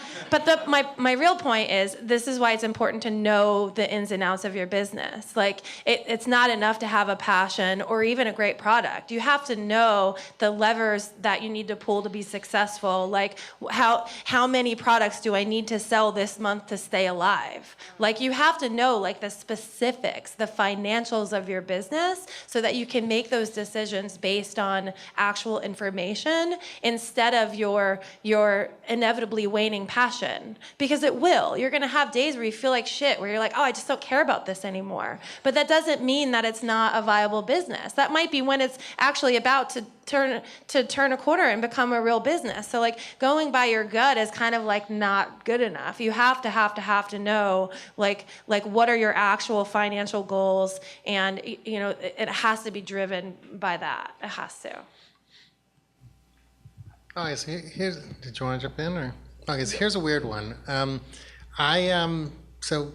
my real point is, this is why it's important to know the ins and outs of your business. Like it's not enough to have a passion or even a great product. You have to know the levers that you need to pull to be successful. Like how many products do I need to sell this month to stay alive? Like you have to know like the specifics, the financials of your business so that you can make those decisions based on actual information instead of your your inevitably waning passion, because it will. You're going to have days where you feel like shit, where you're like, oh, I just don't care about this anymore. But that doesn't mean that it's not a viable business. That might be when it's actually about to turn a corner and become a real business. So like going by your gut is kind of like not good enough. You have to know like what are your actual financial goals, and you know it has to be driven by that. It has to. Okay, so here's. Did you want to jump in, or? Okay, so here's a weird one. So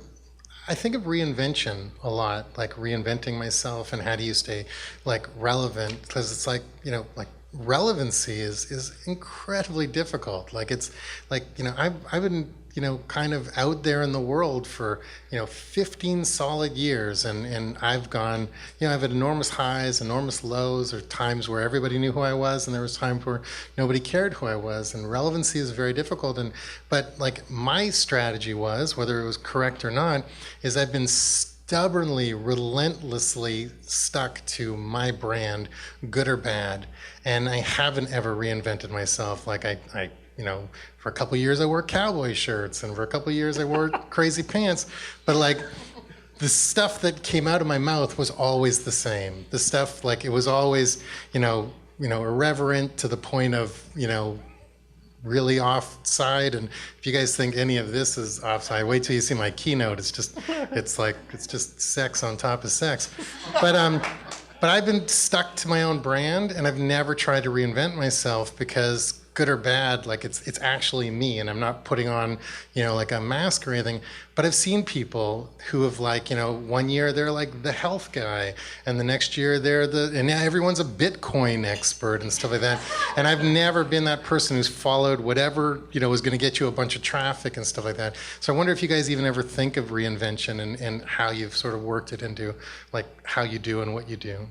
I think of reinvention a lot, like reinventing myself, and how do you stay like relevant? Because it's like, you know, like relevancy is incredibly difficult. Like it's like, you know, I've been, you know, kind of out there in the world for, you know, 15 solid years, and I've gone, you know, I've had enormous highs, enormous lows, or times where everybody knew who I was, and there was times where nobody cared who I was, and relevancy is very difficult. But like my strategy was, whether it was correct or not, is I've been stubbornly, relentlessly stuck to my brand, good or bad, and I haven't ever reinvented myself. Like I you know, for a couple of years I wore cowboy shirts, and for a couple of years I wore crazy pants, but like the stuff that came out of my mouth was always the same. The stuff, like, it was always, you know, irreverent to the point of, you know, really offside. And if you guys think any of this is offside, wait till you see my keynote. It's just sex on top of sex. But I've been stuck to my own brand, and I've never tried to reinvent myself, because good or bad, like it's actually me, and I'm not putting on, you know, like a mask or anything. But I've seen people who have, like, you know, one year they're like the health guy, and the next year and now everyone's a Bitcoin expert and stuff like that. And I've never been that person who's followed whatever, you know, was going to get you a bunch of traffic and stuff like that. So I wonder if you guys even ever think of reinvention and how you've sort of worked it into like how you do and what you do.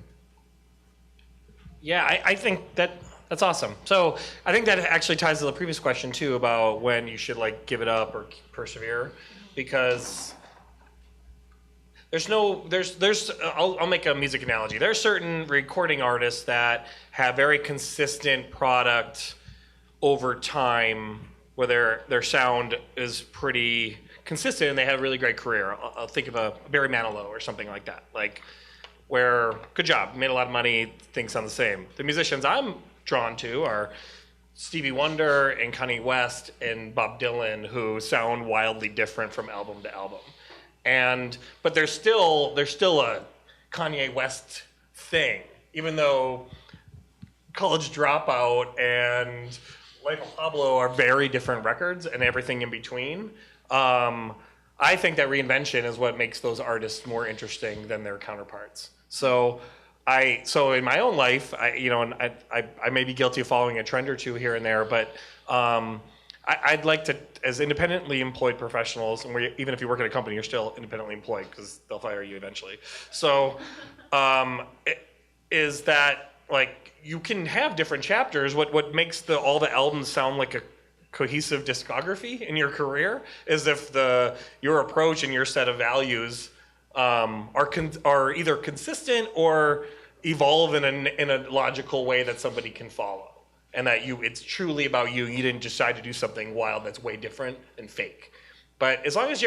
Yeah, I think that's awesome. So I think that actually ties to the previous question too, about when you should like give it up or persevere, because I'll make a music analogy. There are certain recording artists that have very consistent product over time, where their sound is pretty consistent and they have a really great career. I'll think of a Barry Manilow or something like that. Like, where, good job, made a lot of money, things sound the same. The musicians I'm drawn to are Stevie Wonder and Kanye West and Bob Dylan, who sound wildly different from album to album. But there's still a Kanye West thing, even though College Dropout and Life of Pablo are very different records, and everything in between. I think that reinvention is what makes those artists more interesting than their counterparts. So in my own life, I may be guilty of following a trend or two here and there, but I'd like to, as independently employed professionals, and even if you work at a company, you're still independently employed because they'll fire you eventually. So is that, like, you can have different chapters. What makes all the albums sound like a cohesive discography in your career is if your approach and your set of values are either consistent or evolve in a logical way that somebody can follow, and that it's truly about you. You didn't decide to do something wild that's way different and fake. But as long as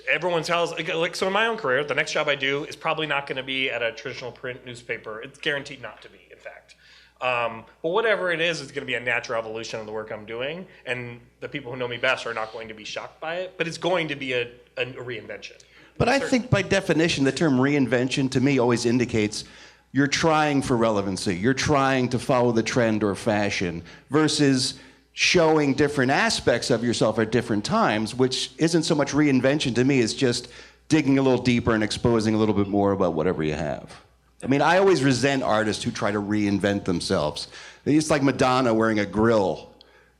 everyone tells, like, so in my own career, the next job I do is probably not going to be at a traditional print newspaper. It's guaranteed not to be, in fact. But whatever it is, it's going to be a natural evolution of the work I'm doing, and the people who know me best are not going to be shocked by it. But it's going to be a reinvention. But I think by definition, the term reinvention to me always indicates you're trying for relevancy. You're trying to follow the trend or fashion versus showing different aspects of yourself at different times, which isn't so much reinvention to me. It's just digging a little deeper and exposing a little bit more about whatever you have. I mean, I always resent artists who try to reinvent themselves. It's like Madonna wearing a grill.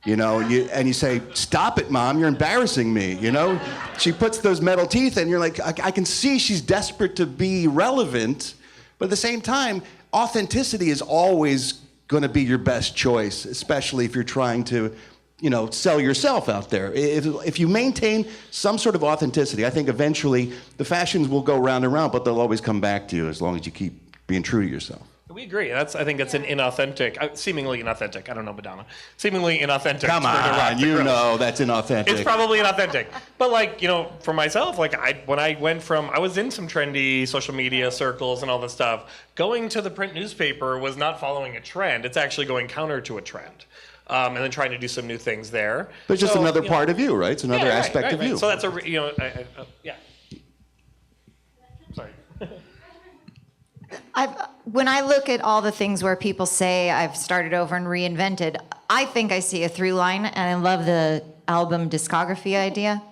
You know, and you say, "Stop it, Mom, you're embarrassing me," you know? She puts those metal teeth in, you're like, I can see she's desperate to be relevant, but at the same time, authenticity is always going to be your best choice, especially if you're trying to, you know, sell yourself out there. If you maintain some sort of authenticity, I think eventually the fashions will go round and round, but they'll always come back to you as long as you keep being true to yourself. We agree. I think it's an inauthentic, seemingly inauthentic. I don't know Madonna. Seemingly inauthentic. Come for The Rock on, to you grow. know that's inauthentic. It's probably inauthentic. But like, for myself, like when I went from, I was in some trendy social media circles and all this stuff. Going to the print newspaper was not following a trend. It's actually going counter to a trend. And then trying to do some new things there. There's just another part of you, right? It's another aspect of you. So that's yeah. Sorry. When I look at all the things where people say I've started over and reinvented, I think I see a through line, and I love the album discography idea.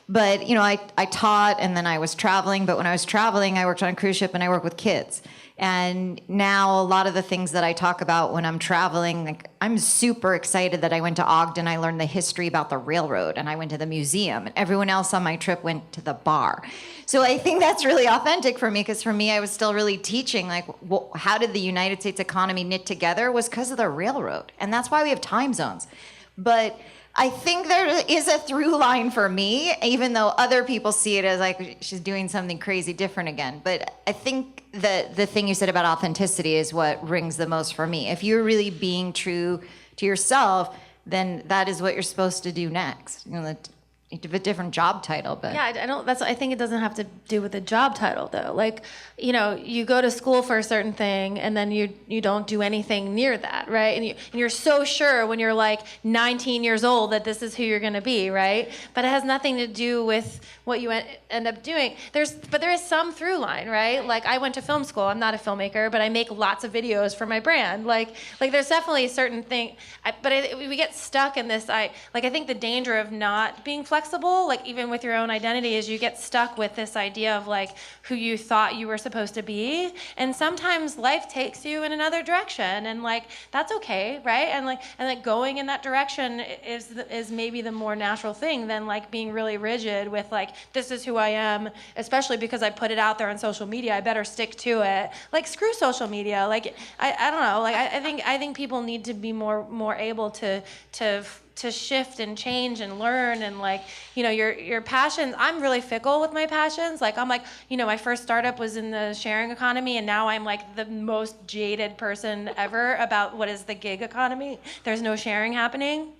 But, I taught and then I was traveling, but when I was traveling, I worked on a cruise ship and I work with kids. And now a lot of the things that I talk about when I'm traveling, like I'm super excited that I went to Ogden. I learned the history about the railroad, and I went to the museum, and everyone else on my trip went to the bar. So I think that's really authentic for me, because for me, I was still really teaching, like, how did the United States economy knit together was because of the railroad. And that's why we have time zones. But I think there is a through line for me, even though other people see it as like she's doing something crazy different again. But I think that the thing you said about authenticity is what rings the most for me. If you're really being true to yourself, then that is what you're supposed to do next. You have a different job title, but yeah, I don't. I think it doesn't have to do with the job title though. Like, you go to school for a certain thing, and then you don't do anything near that, right? And you're so sure when you're like 19 years old that this is who you're going to be, right? But it has nothing to do with what you end up doing. There is some through line, right? Like, I went to film school. I'm not a filmmaker, but I make lots of videos for my brand. Like there's definitely a certain thing. We get stuck in this. I think the danger of not being flexible, like even with your own identity, is you get stuck with this idea of like who you thought you were supposed to be, and sometimes life takes you in another direction, and like that's okay, right? And going in that direction is maybe the more natural thing than like being really rigid with like, this is who I am, especially because I put it out there on social media, I better stick to it. Like, screw social media. Like, I don't know. Like, I think people need to be more able to shift and change and learn, and like, your passions. I'm really fickle with my passions. Like, I'm like, my first startup was in the sharing economy, and now I'm like the most jaded person ever about what is the gig economy. There's no sharing happening.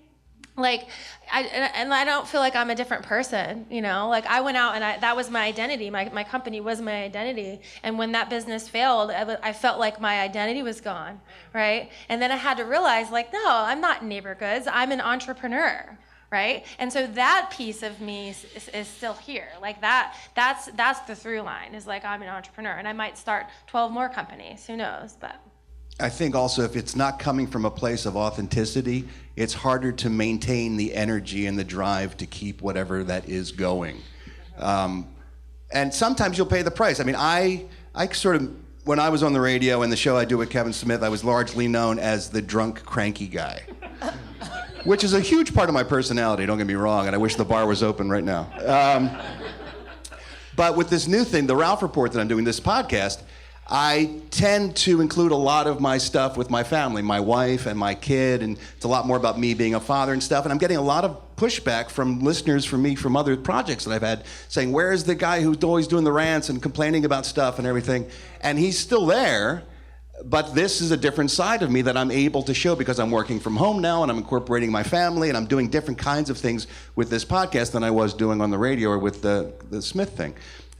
Like, I don't feel like I'm a different person, Like, I went out and that was my identity. My company was my identity. And when that business failed, I felt like my identity was gone, right? And then I had to realize, like, no, I'm not neighbor goods. I'm an entrepreneur, right? And so that piece of me is still here. Like, that's the through line, is like, I'm an entrepreneur. And I might start 12 more companies. Who knows? But I think also if it's not coming from a place of authenticity, it's harder to maintain the energy and the drive to keep whatever that is going. And sometimes you'll pay the price. I mean, I sort of, when I was on the radio and the show I do with Kevin Smith, I was largely known as the drunk, cranky guy, which is a huge part of my personality, don't get me wrong, and I wish the bar was open right now. But with this new thing, the Ralph Report that I'm doing, this podcast, I tend to include a lot of my stuff with my family, my wife and my kid, and it's a lot more about me being a father and stuff. And I'm getting a lot of pushback from listeners from other projects that I've had, saying, where is the guy who's always doing the rants and complaining about stuff and everything? And he's still there, but this is a different side of me that I'm able to show because I'm working from home now and I'm incorporating my family and I'm doing different kinds of things with this podcast than I was doing on the radio or with the Smith thing.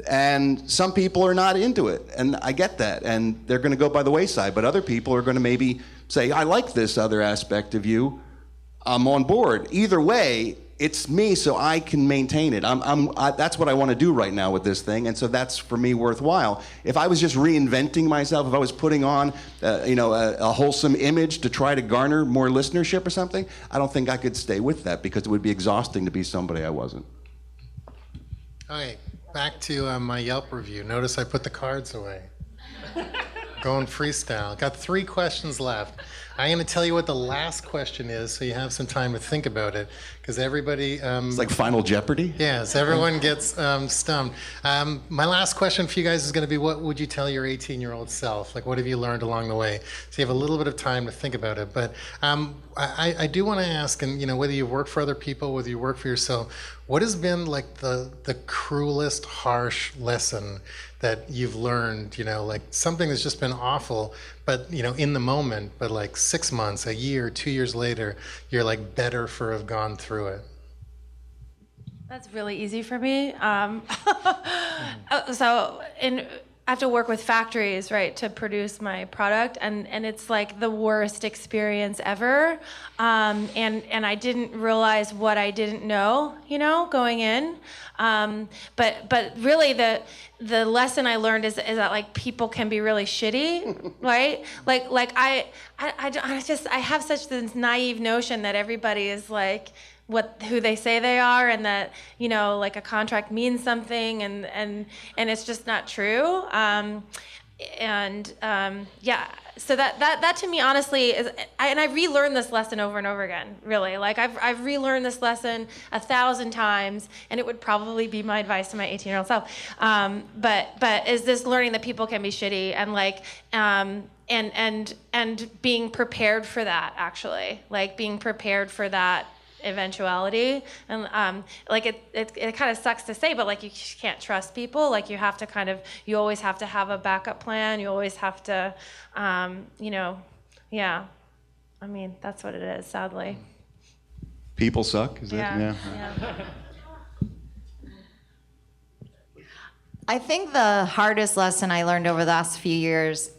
And some people are not into it, and I get that, and they're going to go by the wayside. But other people are going to maybe say, I like this other aspect of you, I'm on board. Either way, it's me, so I can maintain it. That's what I want to do right now with this thing, and so that's, for me, worthwhile. If I was just reinventing myself, if I was putting on a wholesome image to try to garner more listenership or something, I don't think I could stay with that, because it would be exhausting to be somebody I wasn't. All right. Back to my Yelp review. Notice I put the cards away. Going freestyle. Got 3 questions left. I'm going to tell you what the last question is, so you have some time to think about it, because everybody... it's like Final Jeopardy? Yes, everyone gets stumped. My last question for you guys is going to be, what would you tell your 18-year-old self? Like, what have you learned along the way? So you have a little bit of time to think about it. But I do want to ask, and whether you work for other people, whether you work for yourself, what has been like the cruelest, harsh lesson that you've learned, like something that's just been awful, but, in the moment, but like 6 months, a year, 2 years later, you're like better for have gone through it? That's really easy for me. I have to work with factories, right, to produce my product, and it's like the worst experience ever. And I didn't realize what I didn't know, going in. But really the lesson I learned is that like people can be really shitty, right? Like I have such this naive notion that everybody is like who they say they are, and that like a contract means something, and it's just not true. So that to me honestly is, and I relearned this lesson over and over again. Really, like I've relearned this lesson 1,000 times, and it would probably be my advice to my 18-year-old self. But is this learning that people can be shitty, and like and being prepared for that, actually, like being prepared for that eventuality. And like it kind of sucks to say, but like you can't trust people. Like you always have to have a backup plan. You always have to yeah, I mean, that's what it is, sadly. People suck, is that? Yeah. I think the hardest lesson I learned over the last few years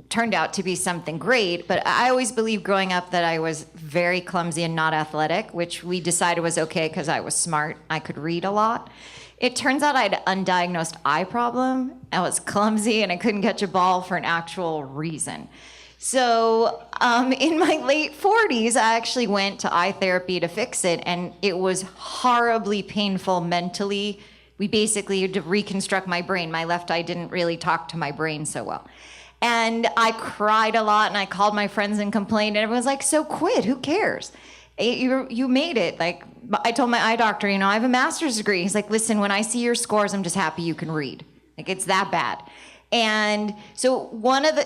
turned out to be something great, but I always believed growing up that I was very clumsy and not athletic, which we decided was okay because I was smart. I could read a lot. It turns out I had an undiagnosed eye problem. I was clumsy and I couldn't catch a ball for an actual reason. So in my late 40s, I actually went to eye therapy to fix it, and it was horribly painful mentally. We basically had to reconstruct my brain. My left eye didn't really talk to my brain so well. And I cried a lot, and I called my friends and complained, and everyone's like, so quit, who cares? You made it. Like, I told my eye doctor, I have a master's degree. He's like, listen, when I see your scores, I'm just happy you can read. Like, it's that bad. And so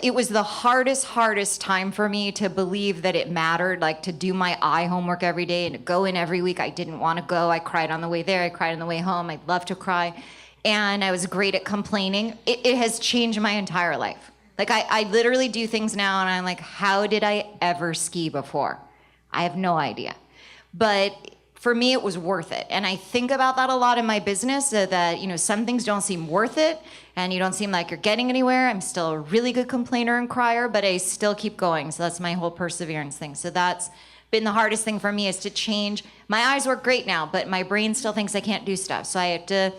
it was the hardest time for me to believe that it mattered, like to do my eye homework every day and to go in every week. I didn't want to go. I cried on the way there. I cried on the way home. I love to cry. And I was great at complaining. It has changed my entire life. Like, I literally do things now, and I'm like, how did I ever ski before? I have no idea. But for me, it was worth it. And I think about that a lot in my business, that, some things don't seem worth it, and you don't seem like you're getting anywhere. I'm still a really good complainer and crier, but I still keep going. So that's my whole perseverance thing. So that's been the hardest thing for me, is to change. My eyes work great now, but my brain still thinks I can't do stuff. So I have to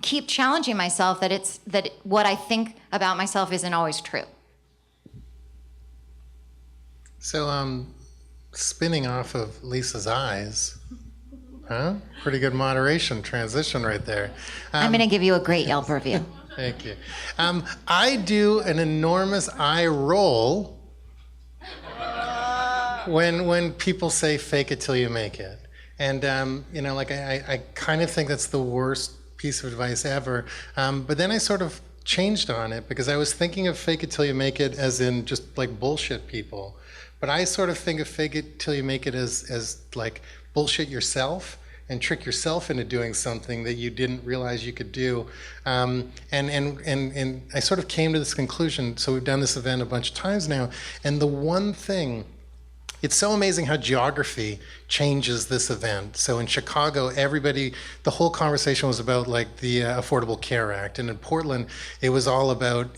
keep challenging myself that what I think about myself isn't always true. So, spinning off of Lisa's eyes, huh? Pretty good moderation transition right there. I'm going to give you a great Yelp review. Thank you. I do an enormous eye roll when people say "fake it till you make it," and I kind of think that's the worst piece of advice ever. But then I sort of changed on it, because I was thinking of fake it till you make it as in just like bullshit people. But I sort of think of fake it till you make it as like bullshit yourself and trick yourself into doing something that you didn't realize you could do. And I sort of came to this conclusion. So we've done this event a bunch of times now. And the one thing, it's so amazing how geography changes this event. So in Chicago, the whole conversation was about like the Affordable Care Act. And in Portland, it was all about,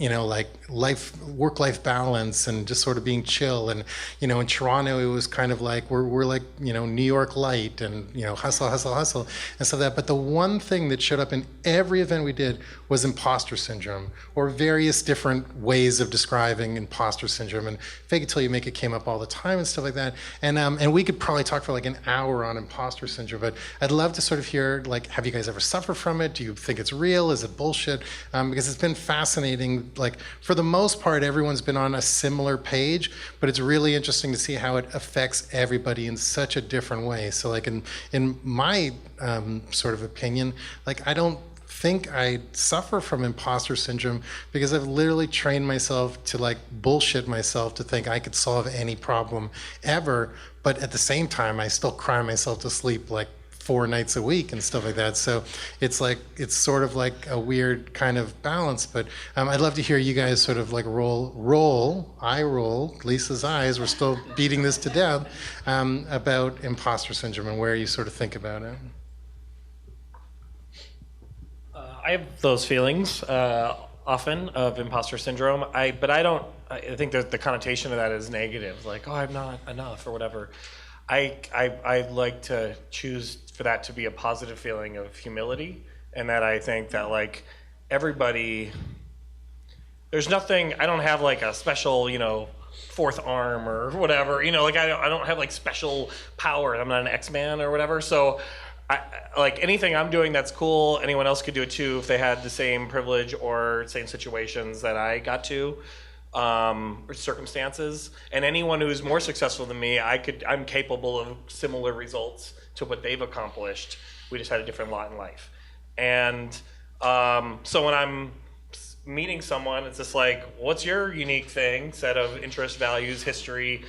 like work-life balance and just sort of being chill. And, in Toronto, it was kind of like, we're like, New York light and, hustle, hustle, hustle. And so that, but the one thing that showed up in every event we did was imposter syndrome, or various different ways of describing imposter syndrome. And fake it till you make it came up all the time and stuff like that. And we could probably talk for like an hour on imposter syndrome, but I'd love to sort of hear, like, have you guys ever suffered from it? Do you think it's real? Is it bullshit? Because it's been fascinating. Like, for the most part, everyone's been on a similar page, but it's really interesting to see how it affects everybody in such a different way. So like in my sort of opinion, like, I don't think I suffer from imposter syndrome, because I've literally trained myself to like bullshit myself to think I could solve any problem ever. But at the same time, I still cry myself to sleep like 4 nights a week and stuff like that. So it's sort of like a weird kind of balance. But I'd love to hear you guys sort of like roll Lisa's eyes. We're still beating this to death about imposter syndrome and where you sort of think about it. I have those feelings often of imposter syndrome. I think that the connotation of that is negative, like, oh, I'm not enough or whatever. I like to choose for that to be a positive feeling of humility, and that I think that like everybody, there's nothing, I don't have like a special, fourth arm or whatever, like I don't have like special power. I'm not an X-Man or whatever. So like anything I'm doing that's cool, anyone else could do it too if they had the same privilege or same situations that I got to, or circumstances. And anyone who's more successful than me, I'm capable of similar results to what they've accomplished. We just had a different lot in life. And so when I'm meeting someone, it's just like, what's your unique thing, set of interests, values, history,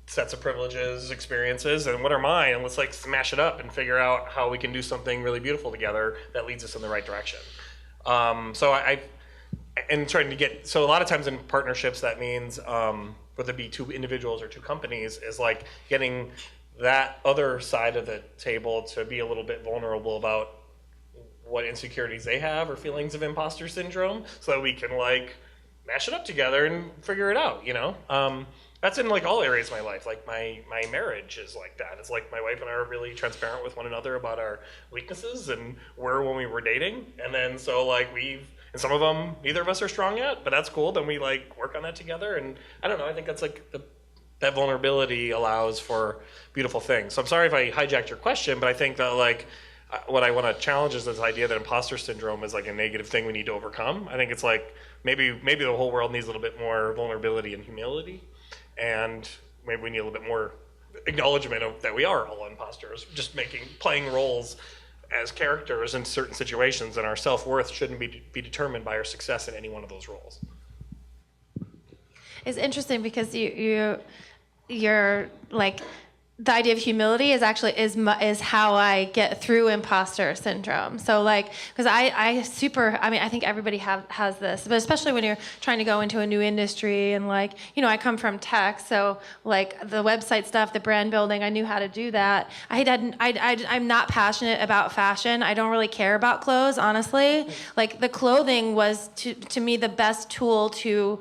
sets of privileges, experiences, and what are mine? And let's like smash it up and figure out how we can do something really beautiful together that leads us in the right direction. So a lot of times in partnerships, that means whether it be 2 individuals or 2 companies, is like getting that other side of the table to be a little bit vulnerable about what insecurities they have or feelings of imposter syndrome, so that we can like mash it up together and figure it out, That's in like all areas of my life. Like my marriage is like that. It's like my wife and I are really transparent with one another about our weaknesses and were when we were dating. And then so like and some of them neither of us are strong at, but that's cool. Then we like work on that together. And I don't know, I think that's like that vulnerability allows for beautiful things. So I'm sorry if I hijacked your question, but I think that like what I want to challenge is this idea that imposter syndrome is like a negative thing we need to overcome. I think it's like maybe the whole world needs a little bit more vulnerability and humility. And maybe we need a little bit more acknowledgement of that we are all imposters, just playing roles as characters in certain situations, and our self-worth shouldn't be determined by our success in any one of those roles. It's interesting because you're like, the idea of humility is actually is how I get through imposter syndrome. So like, because I think everybody has this, but especially when you're trying to go into a new industry and like, I come from tech, so like the website stuff, the brand building, I knew how to do that. I'm not passionate about fashion. I don't really care about clothes, honestly. Like the clothing was to me the best tool to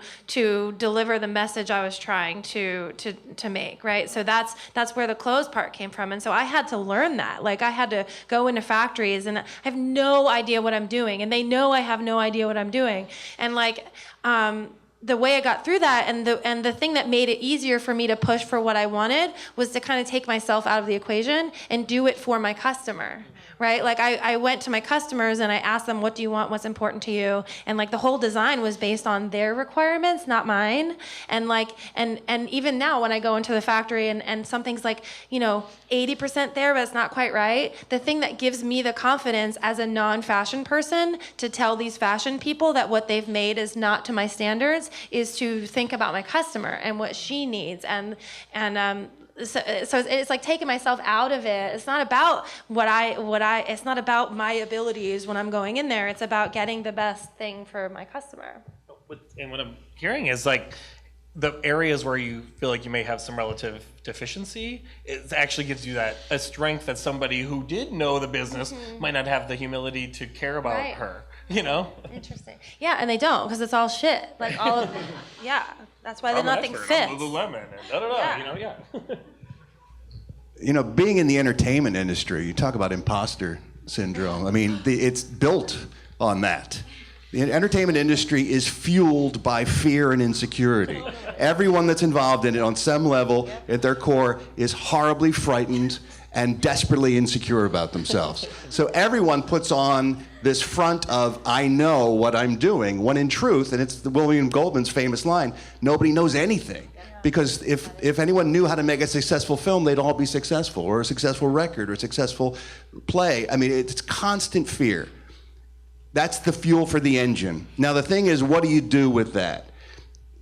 deliver the message I was trying to make, right? So that's where the clothes part came from. And so I had to learn that. Like I had to go into factories and I have no idea what I'm doing. And they know I have no idea what I'm doing. And like, the way I got through that and the thing that made it easier for me to push for what I wanted was to kind of take myself out of the equation and do it for my customer. Right? Like I went to my customers and I asked them, what do you want? What's important to you? And like the whole design was based on their requirements, not mine. And like, and even now when I go into the factory and something's like, 80% there, but it's not quite right. The thing that gives me the confidence as a non-fashion person to tell these fashion people that what they've made is not to my standards is to think about my customer and what she needs. So it's like taking myself out of it. It's not about it's not about my abilities when I'm going in there. It's about getting the best thing for my customer. And what I'm hearing is like the areas where you feel like you may have some relative deficiency, it actually gives you a strength that somebody who did know the business might not have the humility to care about her, Interesting. Yeah, and they don't, because it's all shit. Like all of yeah. That's why nothing fits. I'm Lululemon and Being in the entertainment industry, you talk about imposter syndrome. I mean, it's built on that. The entertainment industry is fueled by fear and insecurity. Everyone that's involved in it on some level at their core is horribly frightened and desperately insecure about themselves. So everyone puts on this front of, I know what I'm doing, when in truth, and it's William Goldman's famous line, nobody knows anything. Because if anyone knew how to make a successful film, they'd all be successful, or a successful record, or a successful play. I mean, it's constant fear. That's the fuel for the engine. Now the thing is, what do you do with that?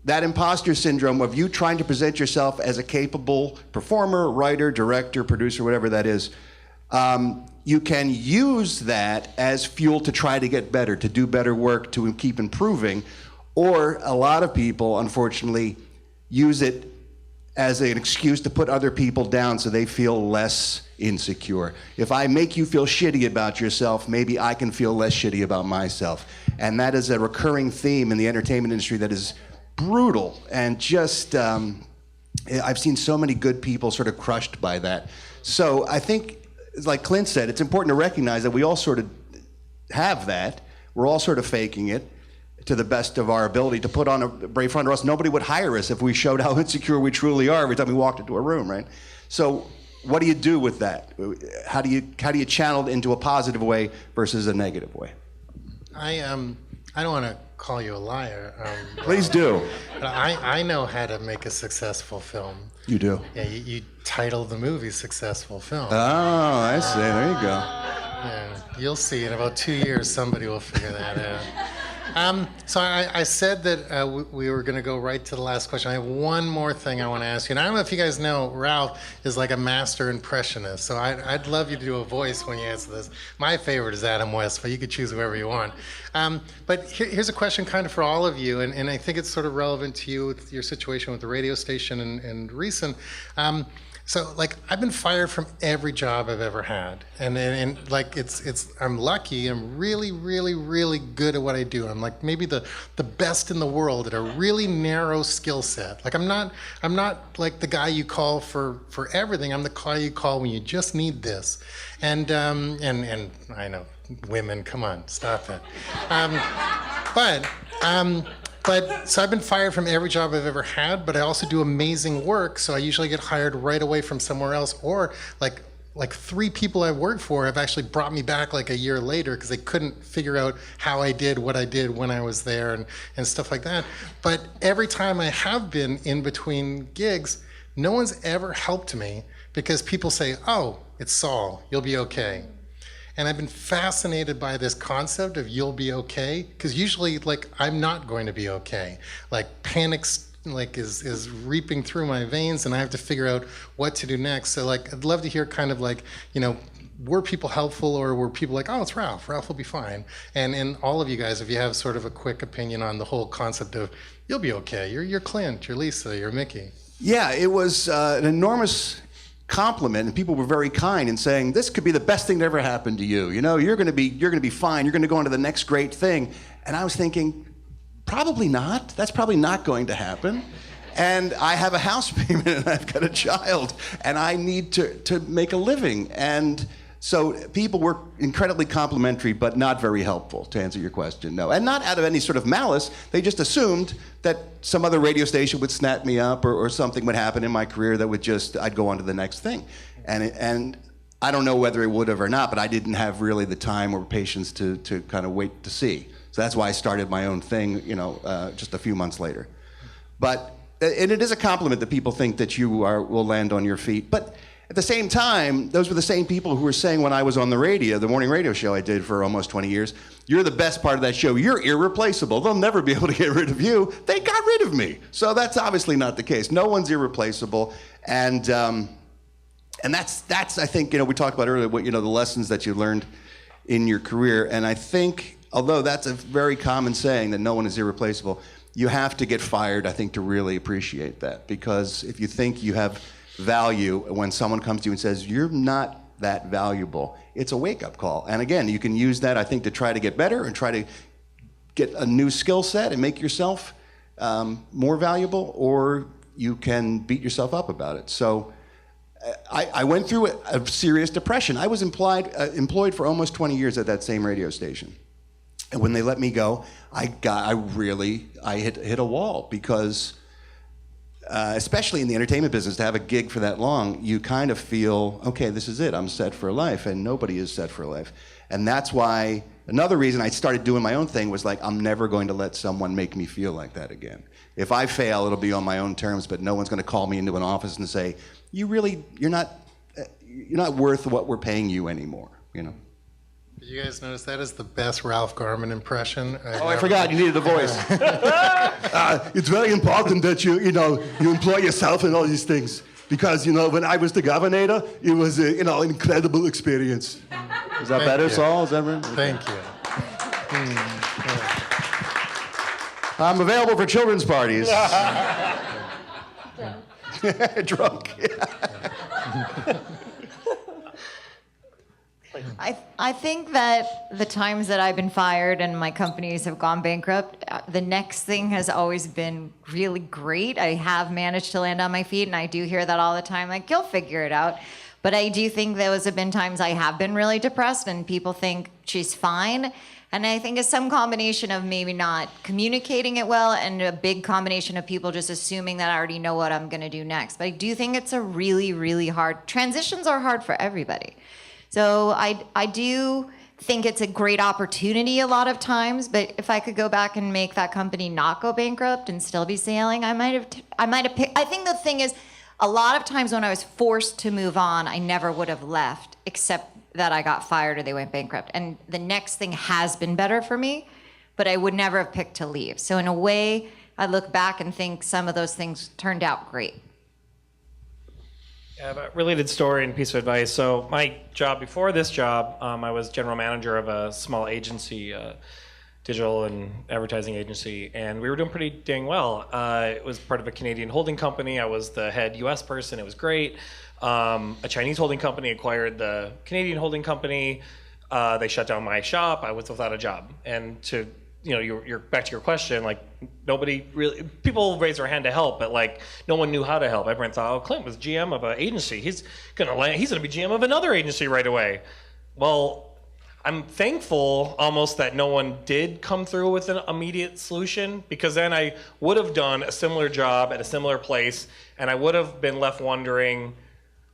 That imposter syndrome of you trying to present yourself as a capable performer, writer, director, producer, whatever that is, You can use that as fuel to try to get better, to do better work, to keep improving. Or a lot of people, unfortunately, use it as an excuse to put other people down so they feel less insecure. If I make you feel shitty about yourself, maybe I can feel less shitty about myself. And that is a recurring theme in the entertainment industry that is brutal. And just, I've seen so many good people sort of crushed by that. So I think, like Clint said, it's important to recognize that we all sort of have that. We're all sort of faking it to the best of our ability to put on a brave front, or else nobody would hire us if we showed how insecure we truly are every time we walked into a room, right? So what do you do with that? How do you channel it into a positive way versus a negative way? I don't want to call you a liar. Please do. But I know how to make a successful film. You do? Yeah, you titled the movie Successful Film. Oh, I see. There you go. Yeah, you'll see. In about 2 years, somebody will figure that out. So I said that we were going to go right to the last question. I have one more thing I want to ask you. And I don't know if you guys know, Ralph is like a master impressionist. So I'd love you to do a voice when you answer this. My favorite is Adam West, but you could choose whoever you want. But here's a question kind of for all of you, and I think it's sort of relevant to you with your situation with the radio station and recent. So like I've been fired from every job I've ever had, and like it's I'm lucky. I'm really good at what I do. I'm like maybe the best in the world at a really narrow skill set. Like I'm not like the guy you call for everything. I'm the guy you call when you just need this. And I know women, come on, stop it. But so I've been fired from every job I've ever had, but I also do amazing work, so I usually get hired right away from somewhere else. Or like 3 people I've worked for have actually brought me back like a year later because they couldn't figure out how I did what I did when I was there and stuff like that. But every time I have been in between gigs, no one's ever helped me because people say, oh, it's Saul, you'll be okay. And I've been fascinated by this concept of you'll be okay, because usually, like, I'm not going to be okay. Like, panic's like is reaping through my veins, and I have to figure out what to do next. So, like, I'd love to hear kind of like, you know, were people helpful, or were people like, oh, it's Ralph. Ralph will be fine. And all of you guys, if you have sort of a quick opinion on the whole concept of you'll be okay. You're Clint, you're Lisa, you're Mickey. Yeah, it was an enormous compliment, and people were very kind in saying this could be the best thing that ever happened to you. You know, you're going to be fine. You're going to go on to the next great thing. And I was thinking, probably not. That's probably not going to happen. And I have a house payment, and I've got a child, and I need to make a living. And so people were incredibly complimentary, but not very helpful, to answer your question, no. And not out of any sort of malice. They just assumed that some other radio station would snap me up, or something would happen in my career that would just, I'd go on to the next thing. And I don't know whether it would have or not, but I didn't have really the time or patience to kind of wait to see. So that's why I started my own thing, you know, just a few months later. But, and it is a compliment that people think that you will land on your feet. But at the same time, those were the same people who were saying when I was on the radio, the morning radio show I did for almost 20 years, you're the best part of that show. You're irreplaceable. They'll never be able to get rid of you. They got rid of me. So that's obviously not the case. No one's irreplaceable. And that's I think, you know, we talked about earlier, what, you know, the lessons that you learned in your career. And I think, although that's a very common saying that no one is irreplaceable, you have to get fired, I think, to really appreciate that. Because if you think you have value, when someone comes to you and says, you're not that valuable, it's a wake-up call. And again, you can use that, I think, to try to get better and try to get a new skill set and make yourself more valuable, or you can beat yourself up about it. So I went through a serious depression. I was employed for almost 20 years at that same radio station. And when they let me go, I hit a wall, because especially in the entertainment business, to have a gig for that long, you kind of feel, okay, this is it. I'm set for life, and nobody is set for life. And that's why, another reason I started doing my own thing was like, I'm never going to let someone make me feel like that again. If I fail, it'll be on my own terms, but no one's going to call me into an office and say, you're not worth what we're paying you anymore, you know. Did you guys notice that is the best Ralph Garman impression? I forgot, you needed a voice. It's very important that you employ yourself in all these things. Because, when I was the governor, it was an incredible experience. Is that better, Saul? Is that right? Thank you. I'm available for children's parties. Drunk. I think that the times that I've been fired and my companies have gone bankrupt, the next thing has always been really great. I have managed to land on my feet, and I do hear that all the time, like, you'll figure it out. But I do think those have been times I have been really depressed, and people think she's fine. And I think it's some combination of maybe not communicating it well and a big combination of people just assuming that I already know what I'm going to do next. But I do think it's a really, really hard, transitions are hard for everybody. So I do think it's a great opportunity a lot of times, but if I could go back and make that company not go bankrupt and still be sailing, I might have picked. I think the thing is, a lot of times when I was forced to move on, I never would have left, except that I got fired or they went bankrupt. And the next thing has been better for me, but I would never have picked to leave. So in a way, I look back and think some of those things turned out great. I have a related story and piece of advice. So my job before this job, I was general manager of a small agency, digital and advertising agency, and we were doing pretty dang well. It was part of a Canadian holding company. I was the head US person. It was great. A Chinese holding company acquired the Canadian holding company. They shut down my shop. I was without a job. And to you're back to your question, like, nobody really, people raised their hand to help, but like no one knew how to help. Everyone thought, oh, Clint was GM of an agency. He's gonna be GM of another agency right away. Well, I'm thankful almost that no one did come through with an immediate solution, because then I would have done a similar job at a similar place, and I would have been left wondering,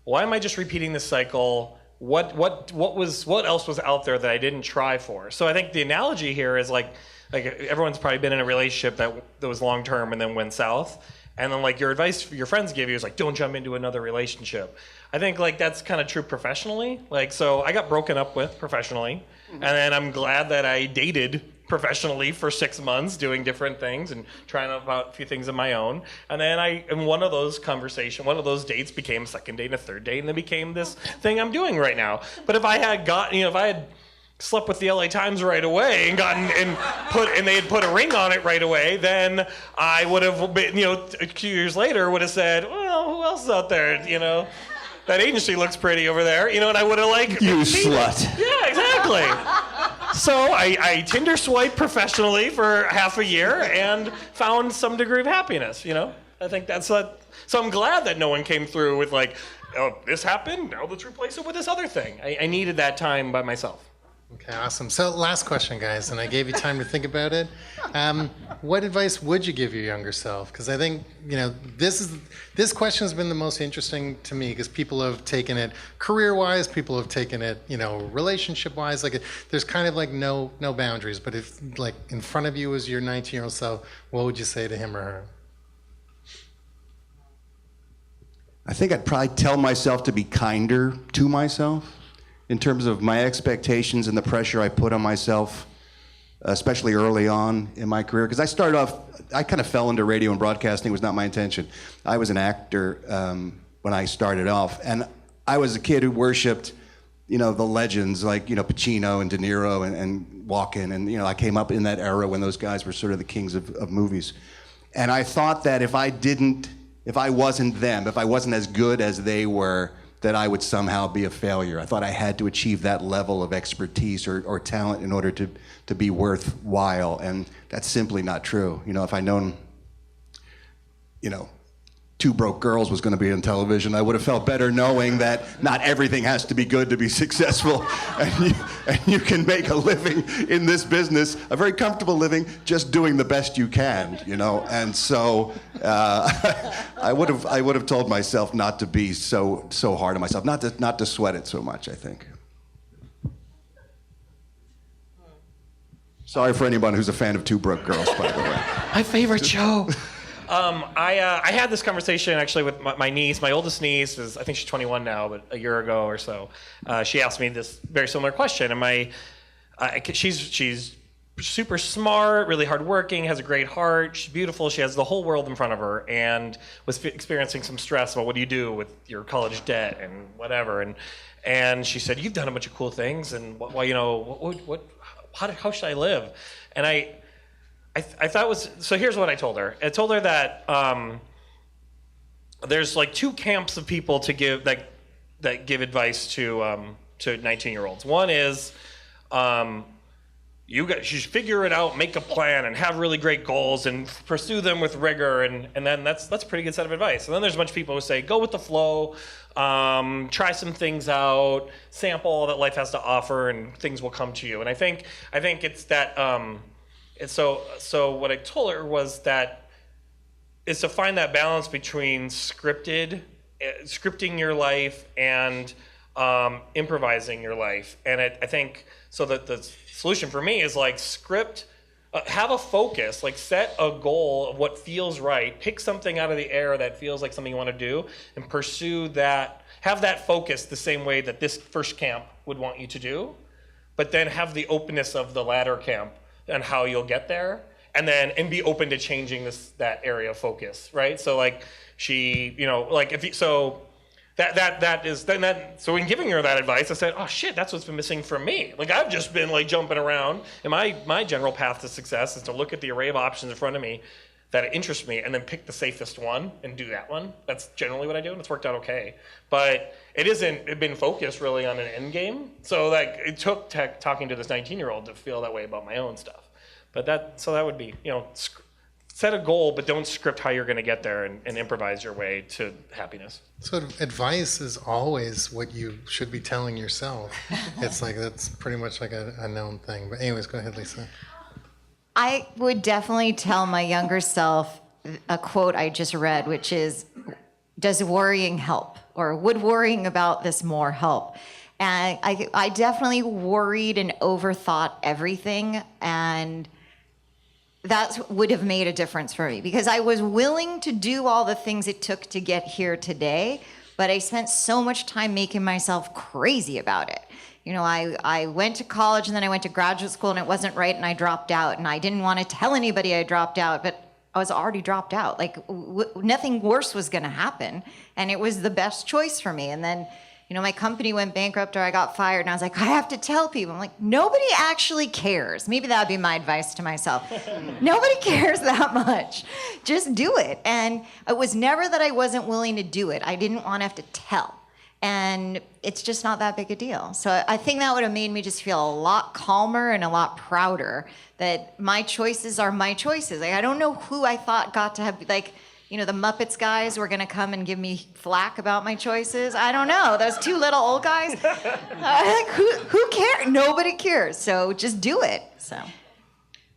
why am I just repeating this cycle? What else was out there that I didn't try for? So I think the analogy here is like everyone's probably been in a relationship that was long term and then went south, and then like your advice your friends give you is like, don't jump into another relationship. I think like that's kind of true professionally. Like, so I got broken up with professionally, and then I'm glad that I dated professionally for 6 months, doing different things and trying out a few things of my own. And then one of those dates became a second date and a third date, and then became this thing I'm doing right now. But if I had slept with the LA Times right away and they had put a ring on it right away, then I would have been, a few years later would have said, well, who else is out there, that agency looks pretty over there, and I would have like... You slut. Yeah, exactly. So I Tinder swiped professionally for half a year and found some degree of happiness, I think that's what... So I'm glad that no one came through with like, oh, this happened, now let's replace it with this other thing. I needed that time by myself. Okay, awesome. So last question, guys, and I gave you time to think about it. What advice would you give your younger self? Because I think, this question has been the most interesting to me, because people have taken it career-wise, people have taken it, relationship-wise. Like, there's kind of like no boundaries. But if like in front of you is your 19-year-old self, what would you say to him or her? I think I'd probably tell myself to be kinder to myself, in terms of my expectations and the pressure I put on myself, especially early on in my career. Because I kind of fell into radio and broadcasting. It was not my intention. I was an actor when I started off, and I was a kid who worshipped, the legends like, Pacino and De Niro and Walken, and I came up in that era when those guys were sort of the kings of movies. And I thought that if I wasn't them, if I wasn't as good as they were, that I would somehow be a failure. I thought I had to achieve that level of expertise or talent in order to be worthwhile, and that's simply not true. If I'd known, Two Broke Girls was going to be on television, I would have felt better knowing that not everything has to be good to be successful, and you can make a living in this business, a very comfortable living, just doing the best you can, And so I would have told myself not to be so hard on myself, not to sweat it so much, I think. Sorry for anyone who's a fan of Two Broke Girls, by the way. My favorite show. I had this conversation actually with my niece. My oldest niece I think she's 21 now, but a year ago or so, she asked me this very similar question. And she's super smart, really hardworking, has a great heart, she's beautiful, she has the whole world in front of her, and was experiencing some stress about what do you do with your college debt and whatever. And she said, "You've done a bunch of cool things, and how should I live?" And I thought so. Here's what I told her. I told her that there's like two camps of people to give that give advice to 19-year-olds. One is you should figure it out, make a plan, and have really great goals, and pursue them with rigor, and then that's a pretty good set of advice. And then there's a bunch of people who say, go with the flow, try some things out, sample all that life has to offer, and things will come to you. And I think it's that. So what I told her was that is to find that balance between scripting your life and improvising your life. And I think so that the solution for me is like script, have a focus, like set a goal of what feels right, pick something out of the air that feels like something you want to do, and pursue that, have that focus the same way that this first camp would want you to do, but then have the openness of the latter camp and how you'll get there, and be open to changing that area of focus, right? So like she, so in giving her that advice, I said, oh shit, that's what's been missing from me. Like I've just been like jumping around, and my general path to success is to look at the array of options in front of me that interest me, and then pick the safest one and do that one. That's generally what I do, and it's worked out okay. But it been focused really on an end game. So like it took talking to this 19-year-old to feel that way about my own stuff. But that would be, set a goal, but don't script how you're going to get there, and improvise your way to happiness. So advice is always what you should be telling yourself. It's like, that's pretty much like a known thing. But anyways, go ahead, Lisa. I would definitely tell my younger self a quote I just read, which is, does worrying help? Or would worrying about this more help? And I definitely worried and overthought everything, and that would have made a difference for me, because I was willing to do all the things it took to get here today, but I spent so much time making myself crazy about it. I went to college, and then I went to graduate school, and it wasn't right, and I dropped out, and I didn't want to tell anybody I dropped out, but I was already dropped out. Like nothing worse was going to happen, and it was the best choice for me. And then my company went bankrupt, or I got fired, and I was like, I have to tell people. I'm like, nobody actually cares. Maybe that would be my advice to myself. Nobody cares that much. Just do it. And it was never that I wasn't willing to do it. I didn't want to have to tell. And it's just not that big a deal. So I think that would have made me just feel a lot calmer and a lot prouder that my choices are my choices. Like, I don't know who I thought got to have, the Muppets guys were going to come and give me flack about my choices. I don't know. Those two little old guys. Who cares? Nobody cares. So just do it. So.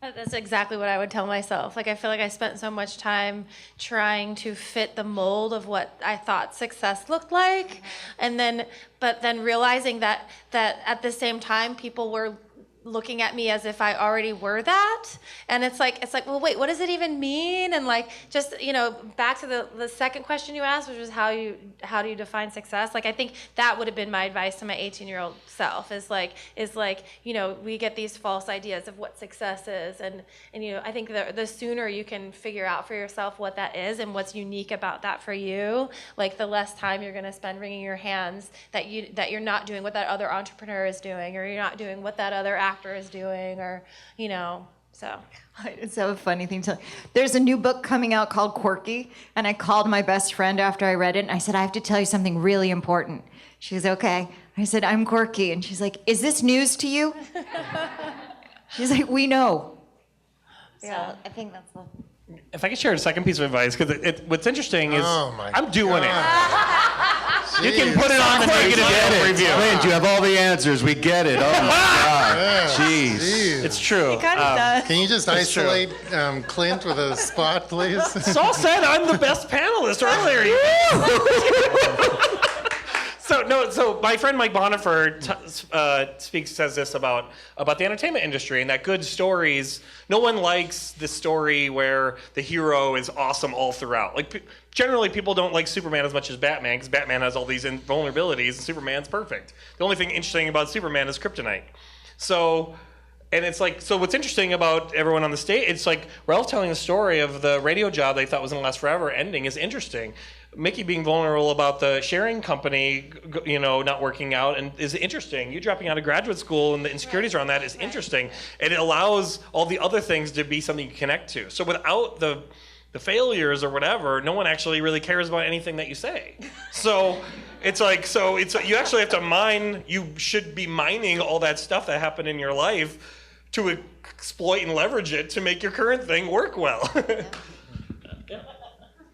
That's exactly what I would tell myself. Like, I feel like I spent so much time trying to fit the mold of what I thought success looked like. But then realizing that at the same time, people were looking at me as if I already were that. And it's like, well, wait, what does it even mean? And just, back to the second question you asked, which was how do you define success? Like, I think that would have been my advice to my 18-year-old self is we get these false ideas of what success is. And I think the sooner you can figure out for yourself what that is and what's unique about that for you, like the less time you're going to spend wringing your hands that you're not doing what that other entrepreneur is doing, or you're not doing what that other actor is doing, or so. It's a funny thing to. There's a new book coming out called Quirky, and I called my best friend after I read it, and I said, I have to tell you something really important. She's okay. I said, I'm quirky, and she's like, is this news to you? She's like, we know. Yeah. So I think that's the. If I could share a second piece of advice, because what's interesting is I'm doing it. You can put it on the negative review. Clint, you have all the answers. We get it. Oh my God. Jeez. It's true. It kind of does. Can you just isolate Clint with a spot, please? Saul said I'm the best panelist earlier. So my friend Mike Bonifer says this about the entertainment industry, and that good stories, no one likes the story where the hero is awesome all throughout. Like, generally people don't like Superman as much as Batman, because Batman has all these vulnerabilities and Superman's perfect. The only thing interesting about Superman is kryptonite. So And it's like, so what's interesting about everyone on the stage, it's like Ralph telling the story of the radio job they thought was going to last forever ending is interesting. Mickey being vulnerable about the sharing company, not working out and is interesting. You dropping out of graduate school and the insecurities around that is interesting. And it allows all the other things to be something you connect to. So without the failures or whatever, no one actually really cares about anything that you say. So it's you actually have to mine, you should be mining all that stuff that happened in your life to exploit and leverage it to make your current thing work well.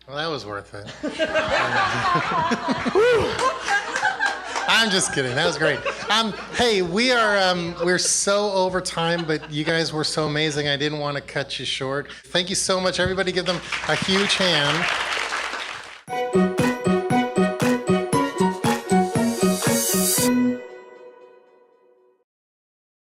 Well, that was worth it. I'm just kidding. That was great. Hey, we're so over time, but you guys were so amazing. I didn't want to cut you short. Thank you so much. Everybody give them a huge hand.